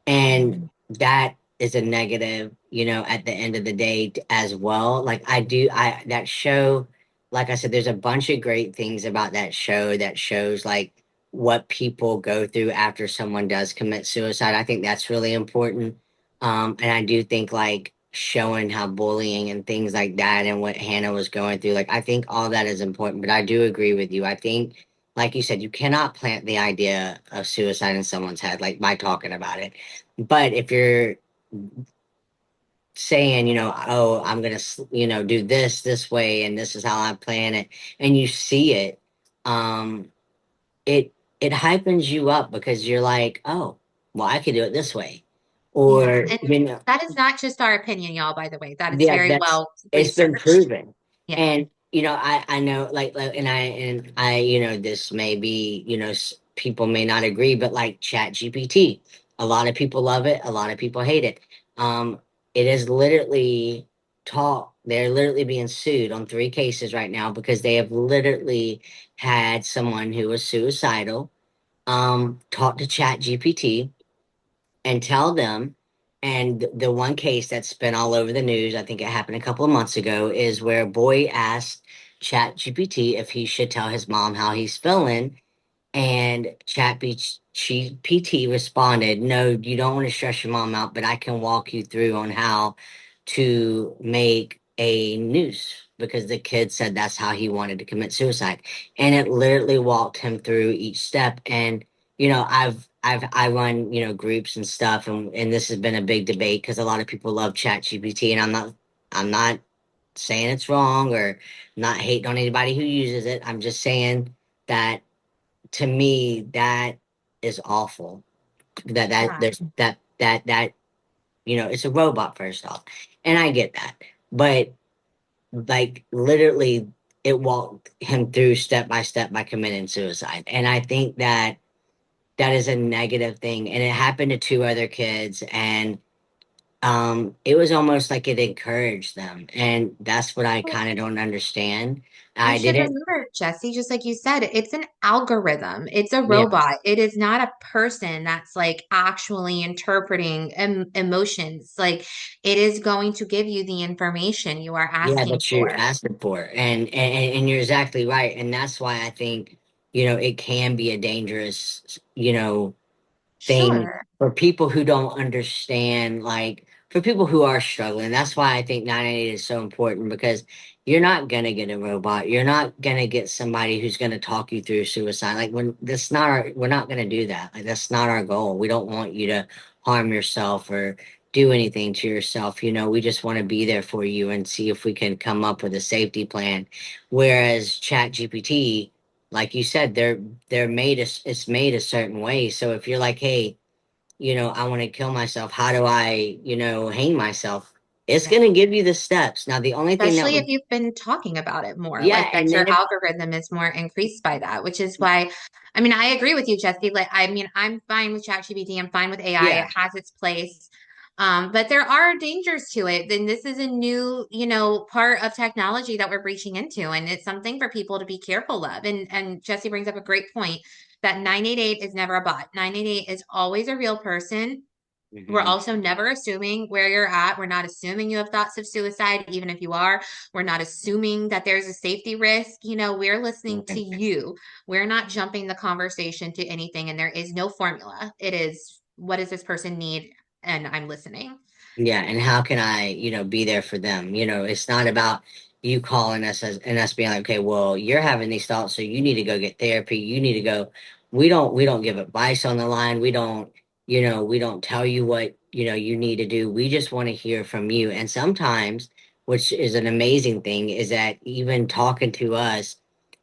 And that is a negative, at the end of the day as well. Like that show, like I said, there's a bunch of great things about that show that shows like what people go through after someone does commit suicide. I think that's really important. And I do think like showing how bullying and things like that and what Hannah was going through, like I think all that is important. But I do agree with you. I think, like you said, you cannot plant the idea of suicide in someone's head, like by talking about it. But if you're saying, oh, I'm gonna, do this way, and this is how I plan it, and you see it, um, it it hypens you up because you're like, oh, well, I could do it this way, Yeah. or And that is not just our opinion, y'all, by the way. That is yeah, very that's well it's been researched. proven. Yeah. And I know like and I this may be, people may not agree, but like Chat GPT, a lot of people love it, a lot of people hate it. It is literally taught they're literally being sued on 3 cases right now because they have literally had someone who was suicidal talk to Chat GPT and tell them. And the one case that's been all over the news, I think it happened a couple of months ago, is where a boy asked ChatGPT if he should tell his mom how he's feeling, and ChatGPT responded, "No, you don't want to stress your mom out, but I can walk you through on how to make a noose." Because the kid said that's how he wanted to commit suicide. And it literally walked him through each step. And, I run, groups and stuff, and this has been a big debate because a lot of people love ChatGPT, and I'm not saying it's wrong or not hating on anybody who uses it. I'm just saying that to me that is awful that Yeah. there's that it's a robot first off, and I get that, but like literally it walked him through step by step by committing suicide, and I think that that is a negative thing, and it happened to 2 other kids, and it was almost like it encouraged them, and that's what I kind of don't understand. You I should didn't. remember, Jesse, just like you said, it's an algorithm. It's a Yeah. robot. It is not a person that's like actually interpreting emotions. Like it is going to give you the information you are Yeah, asking that you're for. asking for. And you're exactly right. And that's why I think, it can be a dangerous, thing Sure. for people who don't understand, like for people who are struggling. That's why I think 988 is so important because you're not gonna get a robot. You're not gonna get somebody who's gonna talk you through suicide. Like when that's not our, we're not gonna do that. Like that's not our goal. We don't want you to harm yourself or do anything to yourself. We just want to be there for you and see if we can come up with a safety plan. Whereas Chat GPT, like you said, they're made it's made a certain way. So if you're like, hey, I want to kill myself. How do I, hang myself? It's Right. going to give you the steps. Now, the only thing that Especially if would, you've been talking about it more, yeah, like that and your then if, algorithm is more increased by that, which is why, I mean, I agree with you, Jesse. Like, I mean, I'm fine with ChatGPT. I'm fine with AI. It yeah, has its place. But there are dangers to it. Then this is a new, part of technology that we're breaching into, and it's something for people to be careful of. And Jesse brings up a great point that 988 is never a bot. 988 is always a real person. We're hmm also never assuming where you're at. We're not assuming you have thoughts of suicide, even if you are. We're not assuming that there's a safety risk. We're listening to you. We're not jumping the conversation to anything, and there is no formula. It is, what does this person need? And I'm listening. yeah, and how can I, be there for them? It's not about you calling us and us being like, okay, well, you're having these thoughts, so you need to go get therapy. You need to go. We don't give advice on the line. We don't tell you what, you need to do. We just want to hear from you. And sometimes, which is an amazing thing, is that even talking to us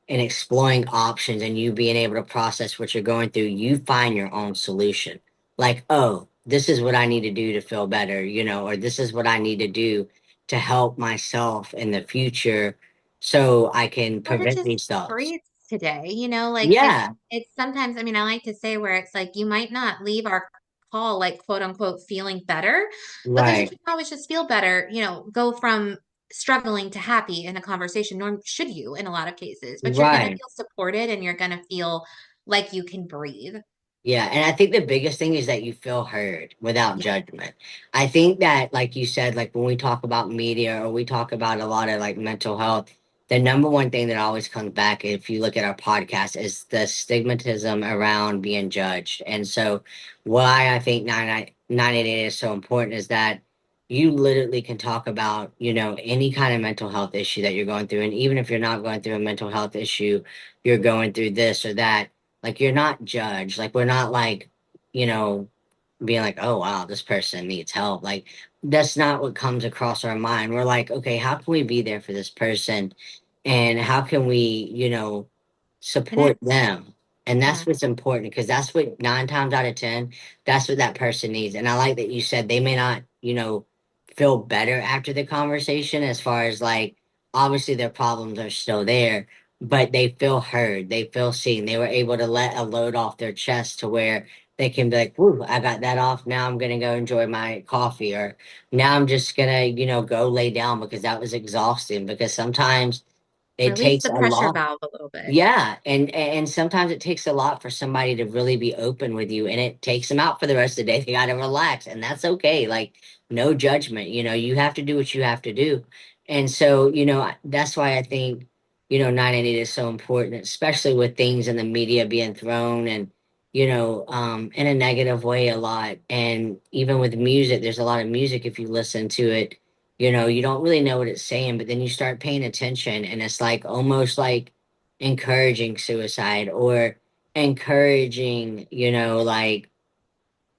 and exploring options and you being able to process what you're going through, you find your own solution. Like, oh, this is what I need to do to feel better, or this is what I need to do to help myself in the future so I can Or to prevent just these thoughts. breathe today, like Yeah, it's sometimes, I mean, I like to say where it's like you might not leave our call like quote unquote feeling better, because you right, can always just feel better, go from struggling to happy in a conversation, nor should you in a lot of cases, but you're gonna right. feel supported and you're gonna feel like you can breathe. Yeah, and I think the biggest thing is that you feel heard without Yeah. judgment. I think that, like you said, like when we talk about media or we talk about a lot of like mental health, the number one thing that always comes back, if you look at our podcast, is the stigmatism around being judged. And so, why I think 988 is so important is that you literally can talk about, any kind of mental health issue that you're going through. And even if you're not going through a mental health issue, you're going through this or that, like you're not judged. Like we're not like, you know, being like, oh wow, this person needs help. Like that's not what comes across our mind. We're like, okay, how can we be there for this person? And how can we, support Connect. them? And Yeah. that's what's important because that's what 9 times out of 10, that's what that person needs. And I like that you said they may not, feel better after the conversation as far as like obviously their problems are still there, but they feel heard, they feel seen. They were able to let a load off their chest to where they can be like, "Woo, I got that off. Now I'm gonna go enjoy my coffee," or now I'm just gonna, go lay down because that was exhausting. Because sometimes it Release takes the a pressure lot. valve a little bit. Yeah, and sometimes it takes a lot for somebody to really be open with you, and it takes them out for the rest of the day. They got to relax, and that's okay. Like no judgment. You have to do what you have to do, and so that's why I think 988 is so important, especially with things in the media being thrown and in a negative way a lot, and even with music, there's a lot of music if you listen to it. You don't really know what it's saying, but then you start paying attention, and it's like almost like encouraging suicide or encouraging, like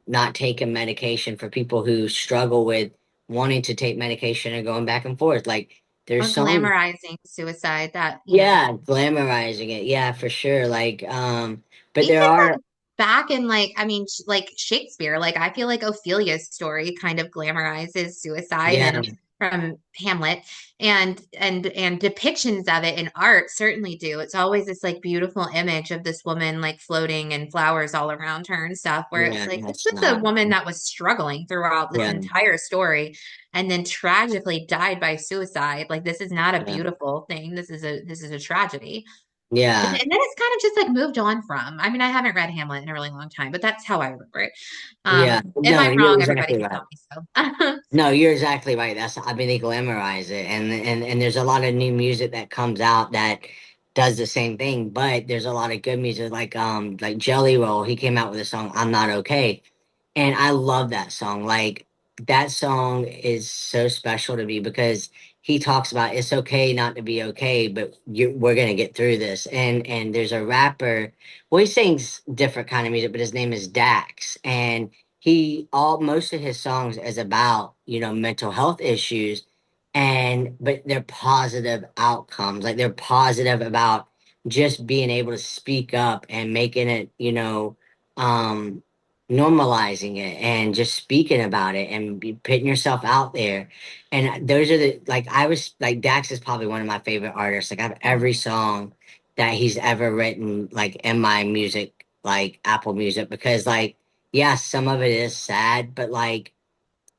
not taking medication for people who struggle with wanting to take medication and going back and forth. Like there's Or some, glamorizing suicide that, yeah, glamorizing it. Yeah, for sure. Like, but even there are, like back in like, I mean, like Shakespeare, like I feel like Ophelia's story kind of glamorizes suicide yeah, and from Hamlet, and depictions of it in art certainly do. It's always this like beautiful image of this woman like floating and flowers all around her and stuff, where it's yeah, like this that's was a not, woman that was struggling throughout this yeah, entire story and then tragically died by suicide. Like this is not a yeah, beautiful thing. This is a tragedy. And yeah, then it's kind of just like moved on from. I mean, I haven't read Hamlet in a really long time, but that's how I remember it. yeah. If No, I'm you're wrong, everybody exactly can right. tell me so. No, you're exactly right. I mean, they glamorize it, and there's a lot of new music that comes out that does the same thing. But there's a lot of good music, like Jelly Roll. He came out with a song, "I'm Not Okay," And I love that song. Like that song is so special to me because he talks about it's okay not to be okay, but we're gonna get through this. And there's a rapper. Well, he sings different kind of music, but his name is Dax, and he all most of his songs is about mental health issues, and but they're positive outcomes. Like they're positive about just being able to speak up and making it, um normalizing it and just speaking about it and putting yourself out there. And those are the like I was like Dax is probably one of my favorite artists. Like I have every song that he's ever written like in my music, like Apple Music, because like yeah, some of it is sad, but like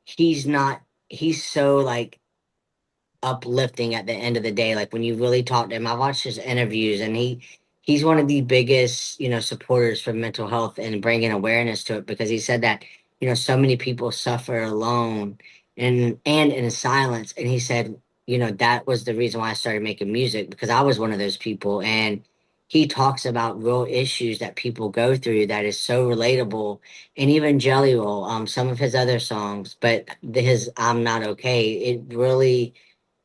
he's not he's so like uplifting at the end of the day. Like when you really talk to him, I watched his interviews, and he's one of the biggest, supporters for mental health and bringing awareness to it because he said that, so many people suffer alone and in silence. And he said, that was the reason why I started making music because I was one of those people. And he talks about real issues that people go through that is so relatable. And even Jelly Roll, some of his other songs, but his I'm Not Okay, it really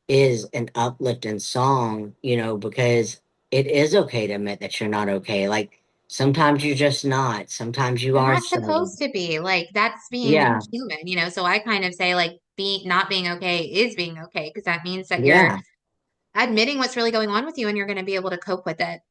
is an uplifting song, because it is okay to admit that you're not okay. Like sometimes you're just not. Sometimes you You're are not struggling. supposed to be like that's being Yeah. human, So I kind of say like being not being okay is being okay because that means that you're Yeah. admitting what's really going on with you and you're going to be able to cope with it. And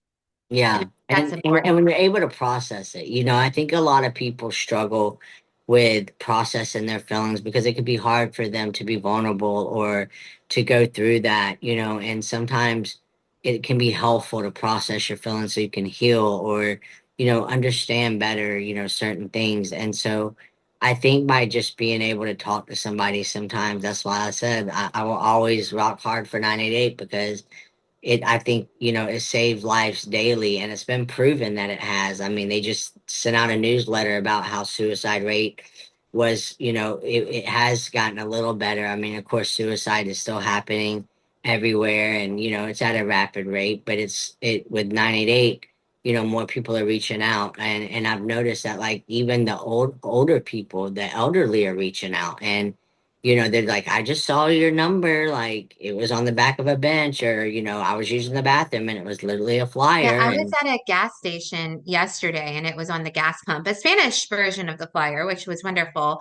Yeah. that's And important. when you're able to process it, I think a lot of people struggle with processing their feelings because it could be hard for them to be vulnerable or to go through that, and sometimes it can be helpful to process your feelings so you can heal or, understand better, certain things. And so I think by just being able to talk to somebody sometimes, that's why I said I will always rock hard for 988 because I think, it saved lives daily, and it's been proven that it has. I mean, they just sent out a newsletter about how suicide rate was, it has gotten a little better. I mean, of course, suicide is still happening everywhere, and, it's at a rapid rate, but it with 988, more people are reaching out. And I've noticed that like even the older people, the elderly are reaching out. And they're like, I just saw your number, like it was on the back of a bench, or I was using the bathroom and it was literally a Yeah, flyer. I was And at a gas station yesterday and it was on the gas pump, a Spanish version of the flyer, which was wonderful.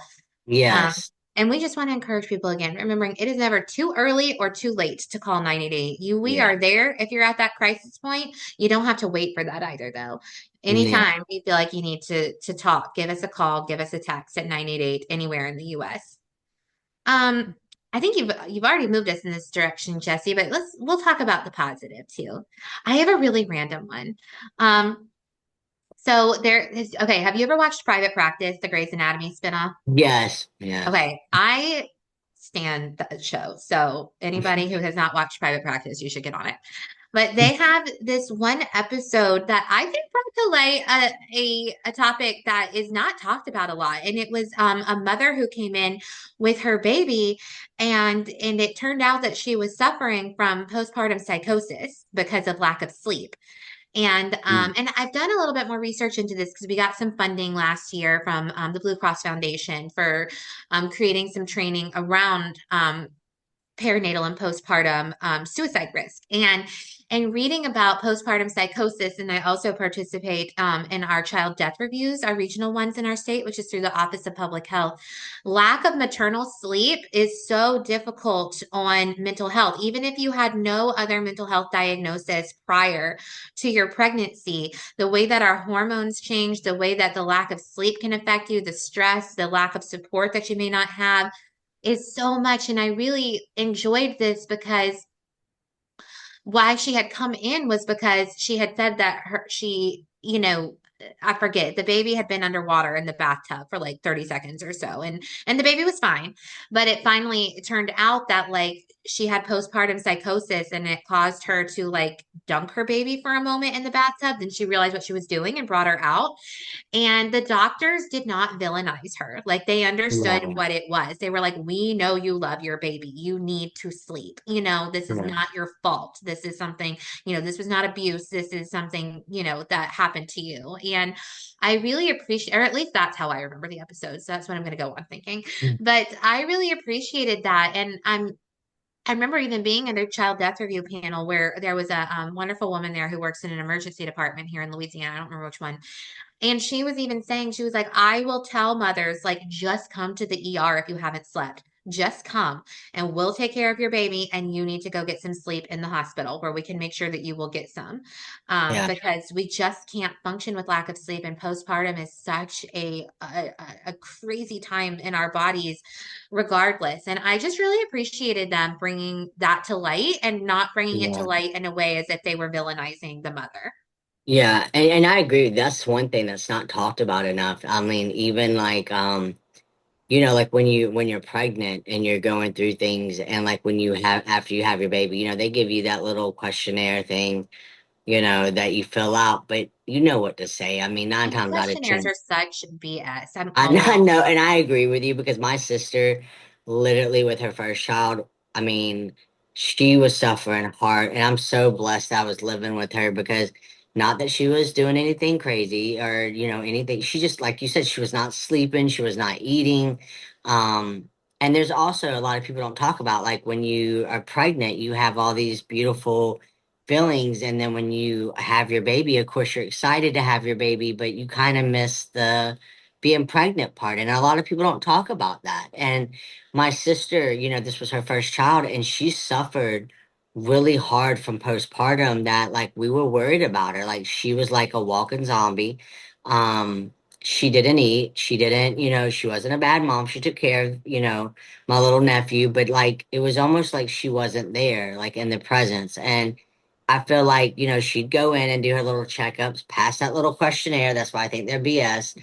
Um, yes, and we just want to encourage people again, remembering it is never too early or too late to call 988. We yeah, are there if you're at that crisis point. You don't have to wait for that either, though. yeah, Anytime you feel like you need to talk, give us a call, give us a text at 988 anywhere in the US. Um, I think you've already moved us in this direction, Jesse, but we'll talk about the positive too. I have a really random one. Um, so there is okay, have you ever watched Private Practice, the Grey's Anatomy spinoff? yes, yes. Okay, I stand that show. So anybody who has not watched Private Practice, you should get on it. But they have this one episode that I think brought to light a topic that is not talked about a lot, and it was a mother who came in with her baby, and it turned out that she was suffering from postpartum psychosis because of lack of sleep. Mm, And I've done a little bit more research into this because we got some funding last year from the Blue Cross Foundation for creating some training around perinatal and postpartum suicide risk and reading about postpartum psychosis. And I also participate in our child death reviews, our regional ones in our state, which is through the Office of Public Health. Lack of maternal sleep is so difficult on mental health. Even if you had no other mental health diagnosis prior to your pregnancy, the way that our hormones change, the way that the lack of sleep can affect you, the stress, the lack of support that you may not have is so much. And I really enjoyed this because why she had come in was because she had said that I forget, the baby had been underwater in the bathtub for like 30 seconds or so. And the baby was fine. But it finally turned out that like she had postpartum psychosis and it caused her to like dunk her baby for a moment in the bathtub. Then she realized what she was doing and brought her out. And the doctors did not villainize her. Like they understood Yeah. what it was. They were like, we know you love your baby. You need to sleep. This is Yeah. not your fault. This is something, this was not abuse. This is something, that happened to you. And I really appreciate, or at least that's how I remember the episode. So that's what I'm going to go on thinking. But I really appreciated that. And I remember even being in a child death review panel where there was a wonderful woman there who works in an emergency department here in Louisiana. I don't remember which one, and she was even saying, she was like, I will tell mothers, like, just come to the ER if you haven't slept. Just come and we'll take care of your baby. And you need to go get some sleep in the hospital where we can make sure that you will get some. Yeah. Because we just can't function with lack of sleep. And postpartum is such a crazy time in our bodies, regardless. And I just really appreciated them bringing that to light and not bringing it to Yeah. light in a way as if they were villainizing the mother. Yeah, and I agree. That's one thing that's not talked about enough. I mean, even like like when you're pregnant and you're going through things and like when you have after you have your baby, they give you that little questionnaire thing, that you fill out, but you know what to say. I mean, nine And the times out of questionnaires 10. are such BS. I'm I know, I always, know, and I agree with you because my sister, literally with her first child, I mean, she was suffering hard, and I'm so blessed I was living with her because not that she was doing anything crazy or, anything. She just, like you said, she was not sleeping, she was not eating. Um, and there's also a lot of people don't talk about, like when you are pregnant, you have all these beautiful feelings, and then when you have your baby, of course, you're excited to have your baby, but you kind of miss the being pregnant part. And a lot of people don't talk about that. And my sister, this was her first child, and she suffered really hard from postpartum that like we were worried about her. Like she was like a walking zombie. Um, she didn't eat. She didn't, she wasn't a bad mom. She took care of, my little nephew, but like it was almost like she wasn't there, like in the presence. And I feel like, she'd go in and do her little checkups, pass that little questionnaire. That's why I think they're BS.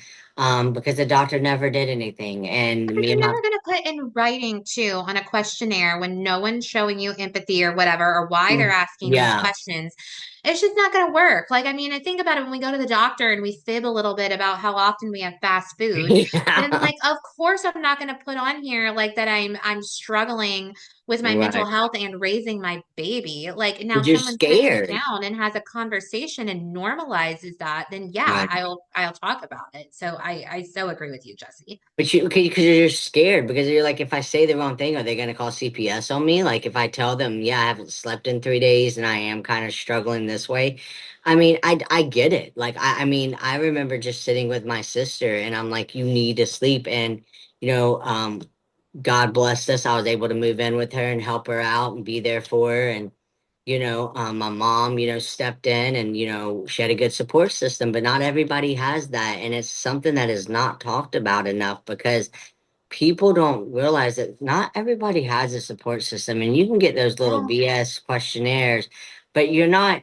Because the doctor never did anything. And but me you're and my, never going to put in writing too on a questionnaire when no one's showing you empathy or whatever, or why they're asking these yeah, questions. It's just not going to work. Like, I mean, I think about it when we go to the doctor and we fib a little bit about how often we have fast food. Then, yeah, like, of course, I'm not going to put on here like that. I'm struggling with my mental right. health and raising my baby. Like, now, But you're someone sits me scared. down and has a conversation and normalizes that. Then, yeah, Right. I'll talk about it. So, I so agree with you, Jesse. But because you're scared because you're like, if I say the wrong thing, are they going to call CPS on me? Like if I tell them, yeah, I haven't slept in 3 days and I am kind of struggling this way. I mean, I get it. Like, I mean, I remember just sitting with my sister and I'm like, you need to sleep. And, you know, um, God blessed us. I was able to move in with her and help her out and be there for her. And, my mom, stepped in and, she had a good support system, but not everybody has that. And it's something that is not talked about enough because people don't realize that not everybody has a support system. And you can get those little Yeah. BS questionnaires, but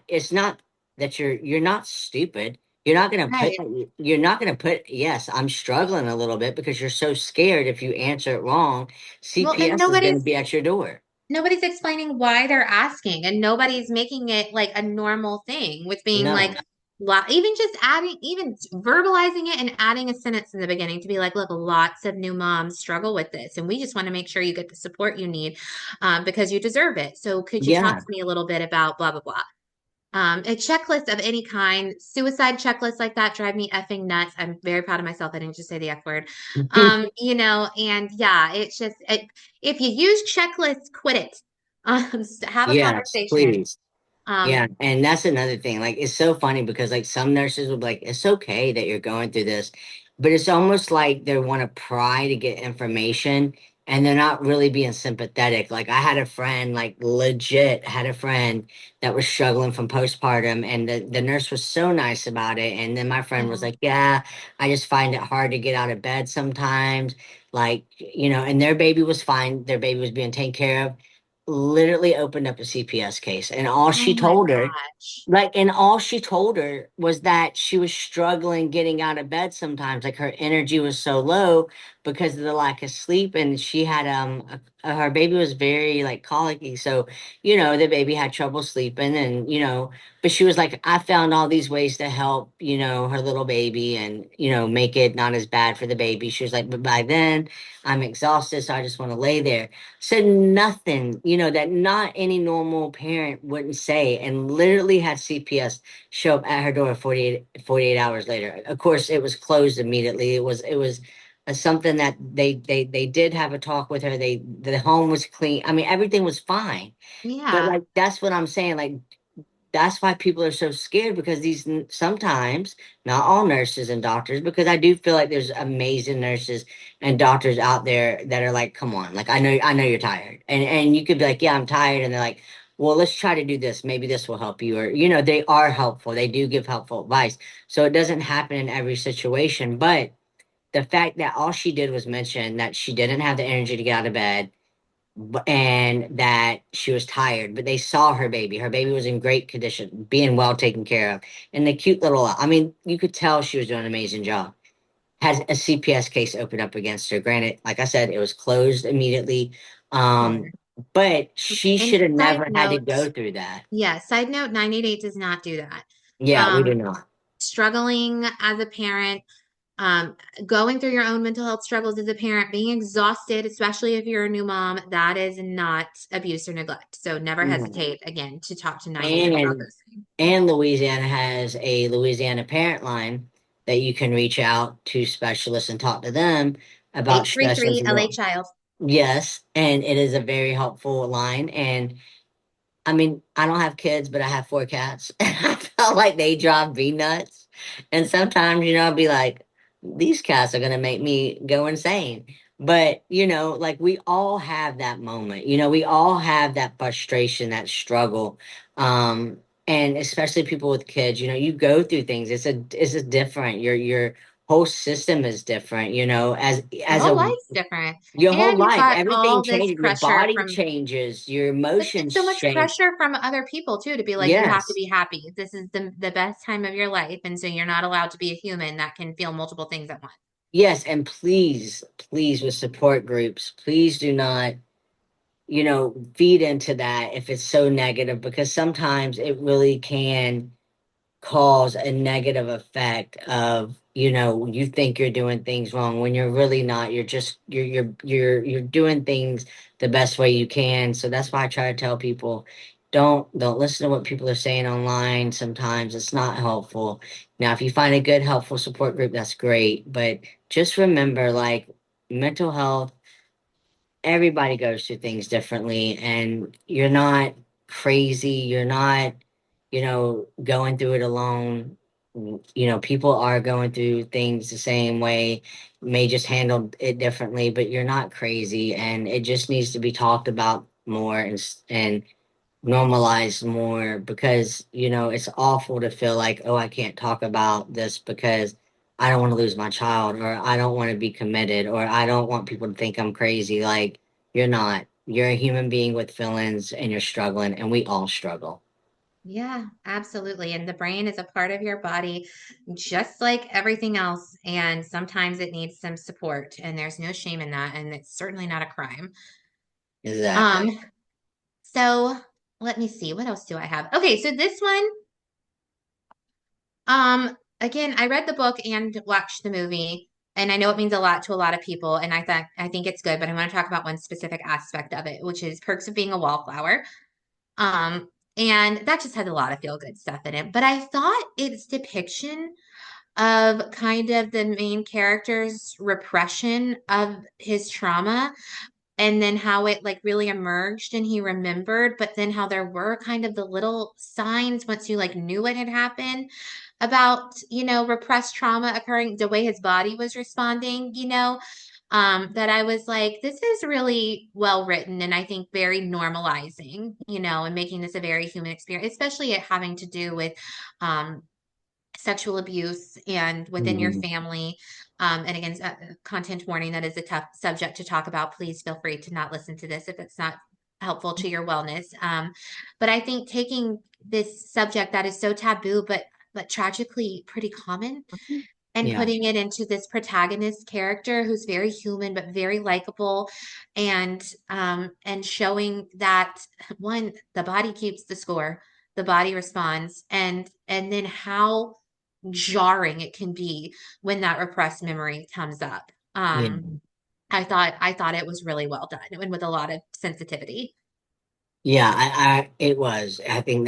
it's not that you're not stupid. Right. You're not gonna put, yes, I'm struggling a little bit because you're so scared if you answer it wrong, Well, and CPS is gonna be at your door. nobody's explaining why they're asking, and nobody's making it like a normal thing with being like, No. even just adding, even verbalizing it and adding a sentence in the beginning to be like, look, lots of new moms struggle with this, and we just want to make sure you get the support you need, because you deserve it. So could you talk Yeah. to me a little bit about blah blah blah? A checklist of any kind, suicide checklists like that drive me effing nuts. I'm very proud of myself. I didn't just say the F word. And yeah, if you use checklists, quit it. Have a Yes, conversation. please. Yeah, Um, and that's another thing. Like, it's so funny because like some nurses will be like, "It's okay that you're going through this," but it's almost like they want to pry to get information, and they're not really being sympathetic. Like, I had a friend, like legit, had a friend that was struggling from postpartum, and the nurse was so nice about it. And then my friend was yeah. like, "Yeah, I just find it hard to get out of bed sometimes." Like, and their baby was fine. Their baby was being taken care of. literally opened up a CPS case, and all Oh she my told her, gosh. and all she told her was that she was struggling getting out of bed sometimes. Like her energy was so low because of the lack of sleep, and she had her baby was very like colicky, so the baby had trouble sleeping, and but she was like, I found all these ways to help her little baby, and make it not as bad for the baby. She was like, but by then I'm exhausted, so I just want to lay there. Said nothing, that not any normal parent wouldn't say, and literally had CPS show up at her door 48 hours later. Of course, it was closed immediately. It was something that they did have a talk with her. The home was clean. I mean, everything was fine. But Yeah. like that's what I'm saying. Like that's why people are so scared, because sometimes, not all nurses and doctors, because I do feel like there's amazing nurses and doctors out there that are like, come on, like I know you're tired, and you could be like, yeah, I'm tired, and they're like, well, let's try to do this, maybe this will help you, or they are helpful, they do give helpful advice, so it doesn't happen in every situation. But the fact that all she did was mention that she didn't have the energy to get out of bed, and that she was tired, but they saw her baby. Her baby was in great condition, being well taken care of. And the cute little, I mean, you could tell she was doing an amazing job. Had a CPS case opened up against her. Granted, like I said, it was closed immediately. Sure. But she And should have side never had to note, go through that. yeah, side note, 988 does not do that. Yeah, we do Um, not. Struggling as a parent, um, going through your own mental health struggles as a parent, being exhausted, especially if you're a new mom, that is not abuse or neglect. So never No. hesitate again to talk to 988 about And those things. Louisiana has a Louisiana parent line that you can reach out to specialists and talk to them about stressors. 833 LA Child. Yes, and it is a very helpful line. And I mean, I don't have kids, but I have four cats. And I felt like they drive me nuts. And sometimes, I'll be like, these cats are gonna make me go insane. But, like we all have that moment. We all have that frustration, that struggle. Um, and especially people with kids, you go through things. It's a different. Your whole system is different, Your as whole a life's different. your whole And you've life, got everything all this changes. Your pressure body from, changes. Your but it's emotions so much change. pressure from other people too to be like, you have to Yes. be happy. This is the best time of your life. And so you're not allowed to be a human that can feel multiple things at once. Yes. And please, please, with support groups, please do not, feed into that if it's so negative, because sometimes it really can cause a negative effect of you think you're doing things wrong when you're really not. You're just you're doing things the best way you can. So that's why I try to tell people, don't listen to what people are saying online. Sometimes it's not helpful. Now if you find a good helpful support group, that's great, but just remember, like, mental health, everybody goes through things differently, and you're not crazy. You're not, going through it alone. People are going through things the same way, may just handle it differently, but you're not crazy, and it just needs to be talked about more, and normalized more, because it's awful to feel like, oh, I can't talk about this because I don't want to lose my child, or I don't want to be committed, or I don't want people to think I'm crazy. Like, you're not. You're a human being with feelings, and you're struggling, and we all struggle. Yeah, absolutely. And the brain is a part of your body, just like everything else. And sometimes it needs some support, and there's no shame in that. And it's certainly not a crime. Exactly. Um, so let me see, what else do I have? Okay, so this one, again, I read the book and watched the movie, and I know it means a lot to a lot of people, and I think it's good, but I want to talk about one specific aspect of it, which is Perks of Being a Wallflower. Um, and that just has a lot of feel good stuff in it. But I thought its depiction of kind of the main character's repression of his trauma, and then how it like really emerged and he remembered, but then how there were kind of the little signs once you like knew what had happened about, repressed trauma occurring, the way his body was responding, that I was like, this is really well written, and I think very normalizing, and making this a very human experience, especially it having to do with um, sexual abuse and within your Mhm. family. And again, content warning, that is a tough subject to talk about. Please feel free to not listen to this if it's not helpful to your wellness. But I think taking this subject that is so taboo, but tragically pretty common, and Yeah. putting it into this protagonist character who's very human but very likable, and showing that one, the body keeps the score, the body responds, and then how jarring it can be when that repressed memory comes up. Yeah. I thought it was really well done and with a lot of sensitivity. Yeah, it was. I think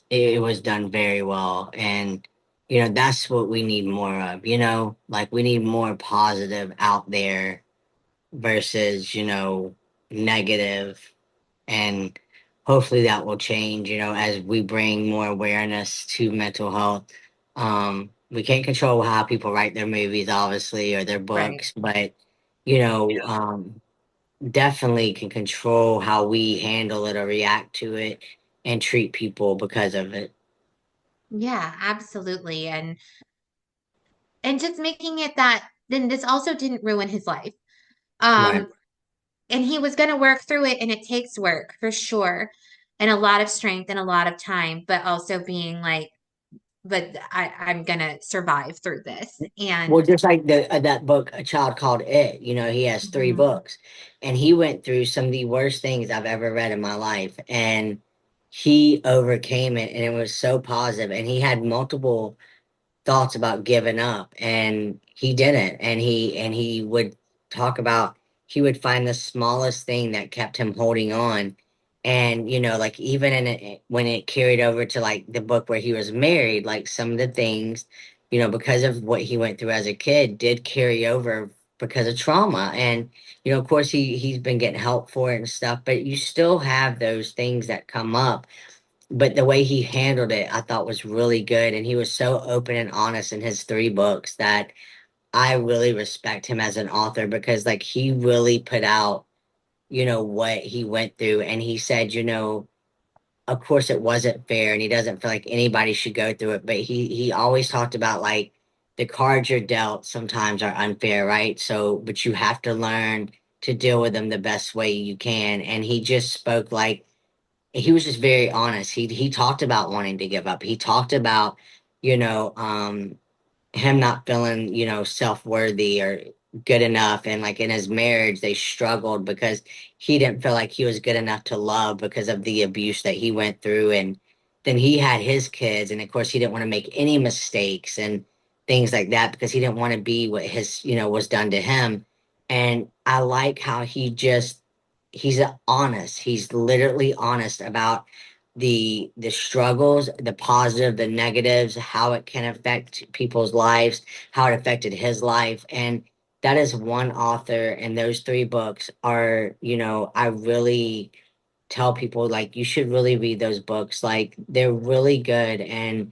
it was done very well. And, that's what we need more of, like we need more positive out there versus, negative. And hopefully that will change, as we bring more awareness to mental health. We can't control how people write their movies, obviously, or their Right. books, but, you know, um, definitely can control how we handle it or react to it and treat people because of it. Yeah, absolutely. And just making it that then this also didn't ruin his life. Right. Um, and he was going to work through it, and it takes work for sure, and a lot of strength and a lot of time, but also being like, but I'm going to survive through this. Well, And just like that book, A Child Called It, he has three mhm, books, and he went through some of the worst things I've ever read in my life, and he overcame it, and it was so positive, and he had multiple thoughts about giving up, and he didn't. And he would talk about, he would find the smallest thing that kept him holding on. And like even when it carried over to like the book where he was married, like some of the things, because of what he went through as a kid, did carry over because of trauma. And of course he's been getting help for it and stuff, but you still have those things that come up. But the way he handled it, I thought was really good. And he was so open and honest in his three books that I really respect him as an author, because like he really put out, what he went through. And he said, of course it wasn't fair, and he doesn't feel like anybody should go through it. But he always talked about like the cards you're dealt sometimes are unfair, right? So, but you have to learn to deal with them the best way you can. And he just spoke like, he was just very honest. He talked about wanting to give up. He talked about, you know, um, him not feeling, self-worthy or good enough. And like in his marriage, they struggled because he didn't feel like he was good enough to love because of the abuse that he went through. And then he had his kids, and of course he didn't want to make any mistakes and things like that because he didn't want to be what his, was done to him. And I like how he's honest. He's literally honest about the struggles, the positive, the negatives, how it can affect people's lives, how it affected his life. And that is one author, and those three books are, I really tell people like you should really read those books. Like they're really good, and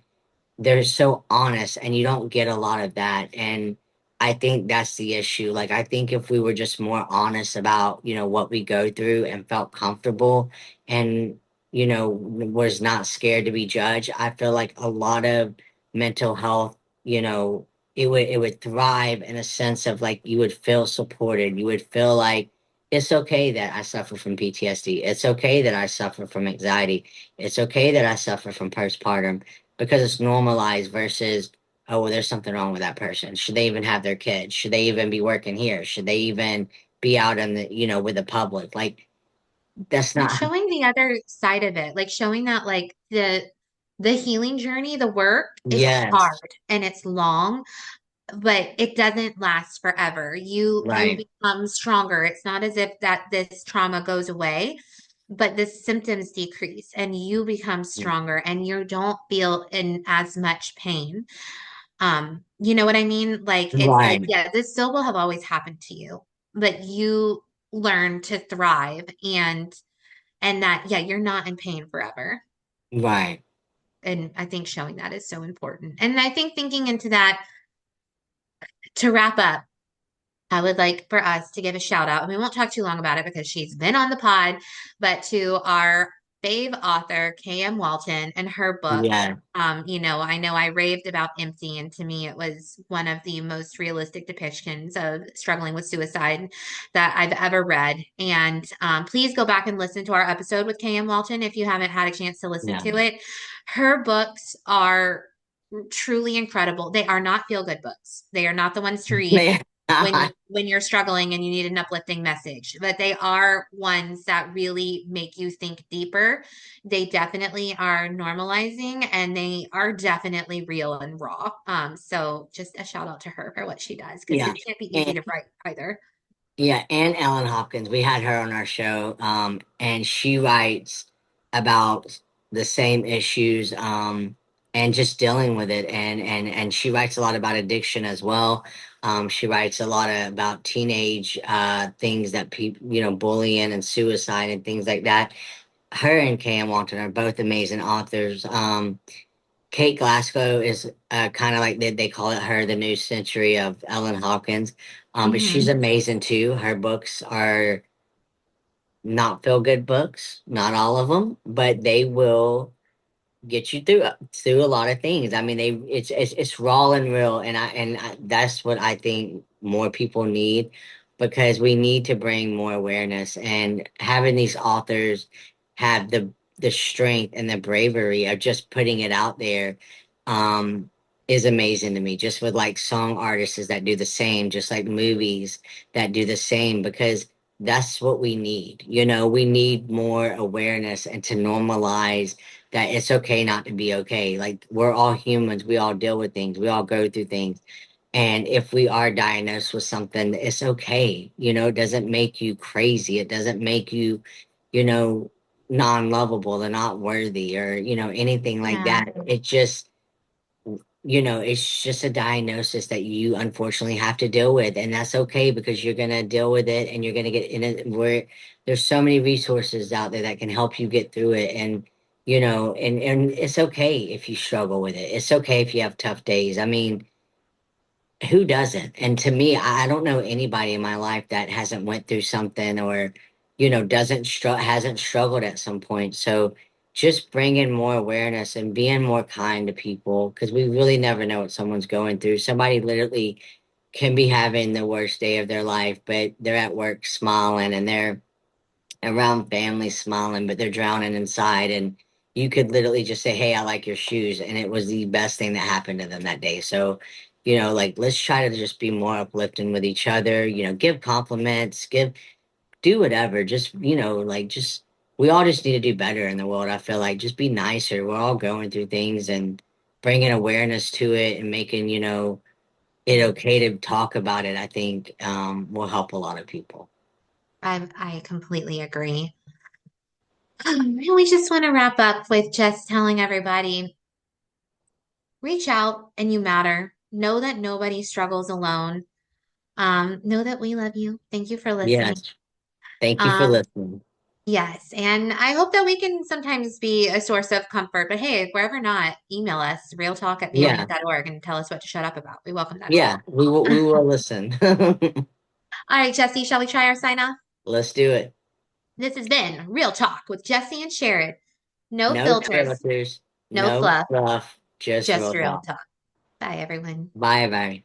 they're so honest, and you don't get a lot of that. And I think that's the issue. Like I think if we were just more honest about, what we go through and felt comfortable, and was not scared to be judged, I feel like a lot of mental health, it would thrive in a sense of like you would feel supported. You would feel like it's okay that I suffer from PTSD. It's okay that I suffer from anxiety. It's okay that I suffer from postpartum, because it's normalized versus, oh, well, there's something wrong with that person. Should they even have their kids? Should they even be working here? Should they even be out in the, with the public? Like that's and not. showing the other side of it, like showing that like the healing journey, the work is hard Yes. and it's long, but it doesn't last forever. You Right. become stronger. It's not as if that this trauma goes away, but the symptoms decrease and you become stronger and you don't feel in as much pain. You know what I mean? Like it's like, Right. yeah, this still will have always happened to you, but you learn to thrive, and that, yeah, you're not in pain forever. Right. And I think showing that is so important. And I think thinking into that, to wrap up, I would like for us to give a shout out, and we won't talk too long about it because she's been on the pod, but to our fave author, K.M. Walton, and her books. Yeah, I know I raved about Empty, and to me, it was one of the most realistic depictions of struggling with suicide that I've ever read. And please go back and listen to our episode with K.M. Walton if you haven't had a chance to listen yeah. to it. Her books are truly incredible. They are not feel-good books. They are not the ones to read Yeah. when you're struggling and you need an uplifting message, but they are ones that really make you think deeper. They definitely are normalizing and they are definitely real and raw. So just a shout out to her for what she does because Yeah. it can't be easy And to write either. yeah, and Ellen Hopkins, we had her on our show, and she writes about the same issues, and just dealing with it, and she writes a lot about addiction as well. She writes a lot about teenage things that people, bullying and suicide and things like that. Her and Cam Walton are both amazing authors. Kate Glasgow is kind of like they call it her the new century of Ellen Hopkins. But she's Hmm. amazing too. Her books are not feel good books, not all of them, but they will get you through a lot of things. I mean, it's raw and real, and that's what I think more people need because we need to bring more awareness and having these authors have the strength and the bravery of just putting it out there um is amazing to me. Just with like song artists that do the same, just like movies that do the same because that's what we need. We need more awareness and to normalize that it's okay not to be okay. Like we're all humans, we all deal with things, we all go through things. And if we are diagnosed with something, it's okay. It doesn't make you crazy. It doesn't make you, you know, non-lovable or not worthy or, anything like Yeah. that. It's just a diagnosis that you unfortunately have to deal with, and that's okay because you're gonna deal with it and you're gonna get in it where there's so many resources out there that can help you get through it. And and it's okay if you struggle with it. It's okay if you have tough days. I mean, who doesn't? And to me, I don't know anybody in my life that hasn't went through something or, doesn't hasn't struggled at some point. So just bringing more awareness and being more kind to people because we really never know what someone's going through. Somebody literally can be having the worst day of their life, but they're at work smiling and they're around family smiling, but they're drowning inside. And you could literally just say, "Hey, I like your shoes." And it was the best thing that happened to them that day. So, like let's try to just be more uplifting with each other, give compliments, do whatever. Just, we all just need to do better in the world. I feel like just be nicer. We're all going through things and bringing awareness to it and making, it okay to talk about it, I think, will help a lot of people. I completely agree. And we just want to wrap up with just telling everybody reach out and you matter. Know that nobody struggles alone. Know that we love you. Thank you for listening. Yes. Thank you for Um, listening. yes, and I hope that we can sometimes be a source of comfort. But hey, if we're ever not, email us, realtalk@beyond Yeah. and tell us what to shut up about. We welcome that as Yeah, well. we will listen. All right, Jesse, shall we try our sign off? Let's do it. This has been Real Talk with Jesse and Sherrod. No No filters, filters, no no fluff, fluff, just just real real talk. talk. Bye, everyone. Bye bye.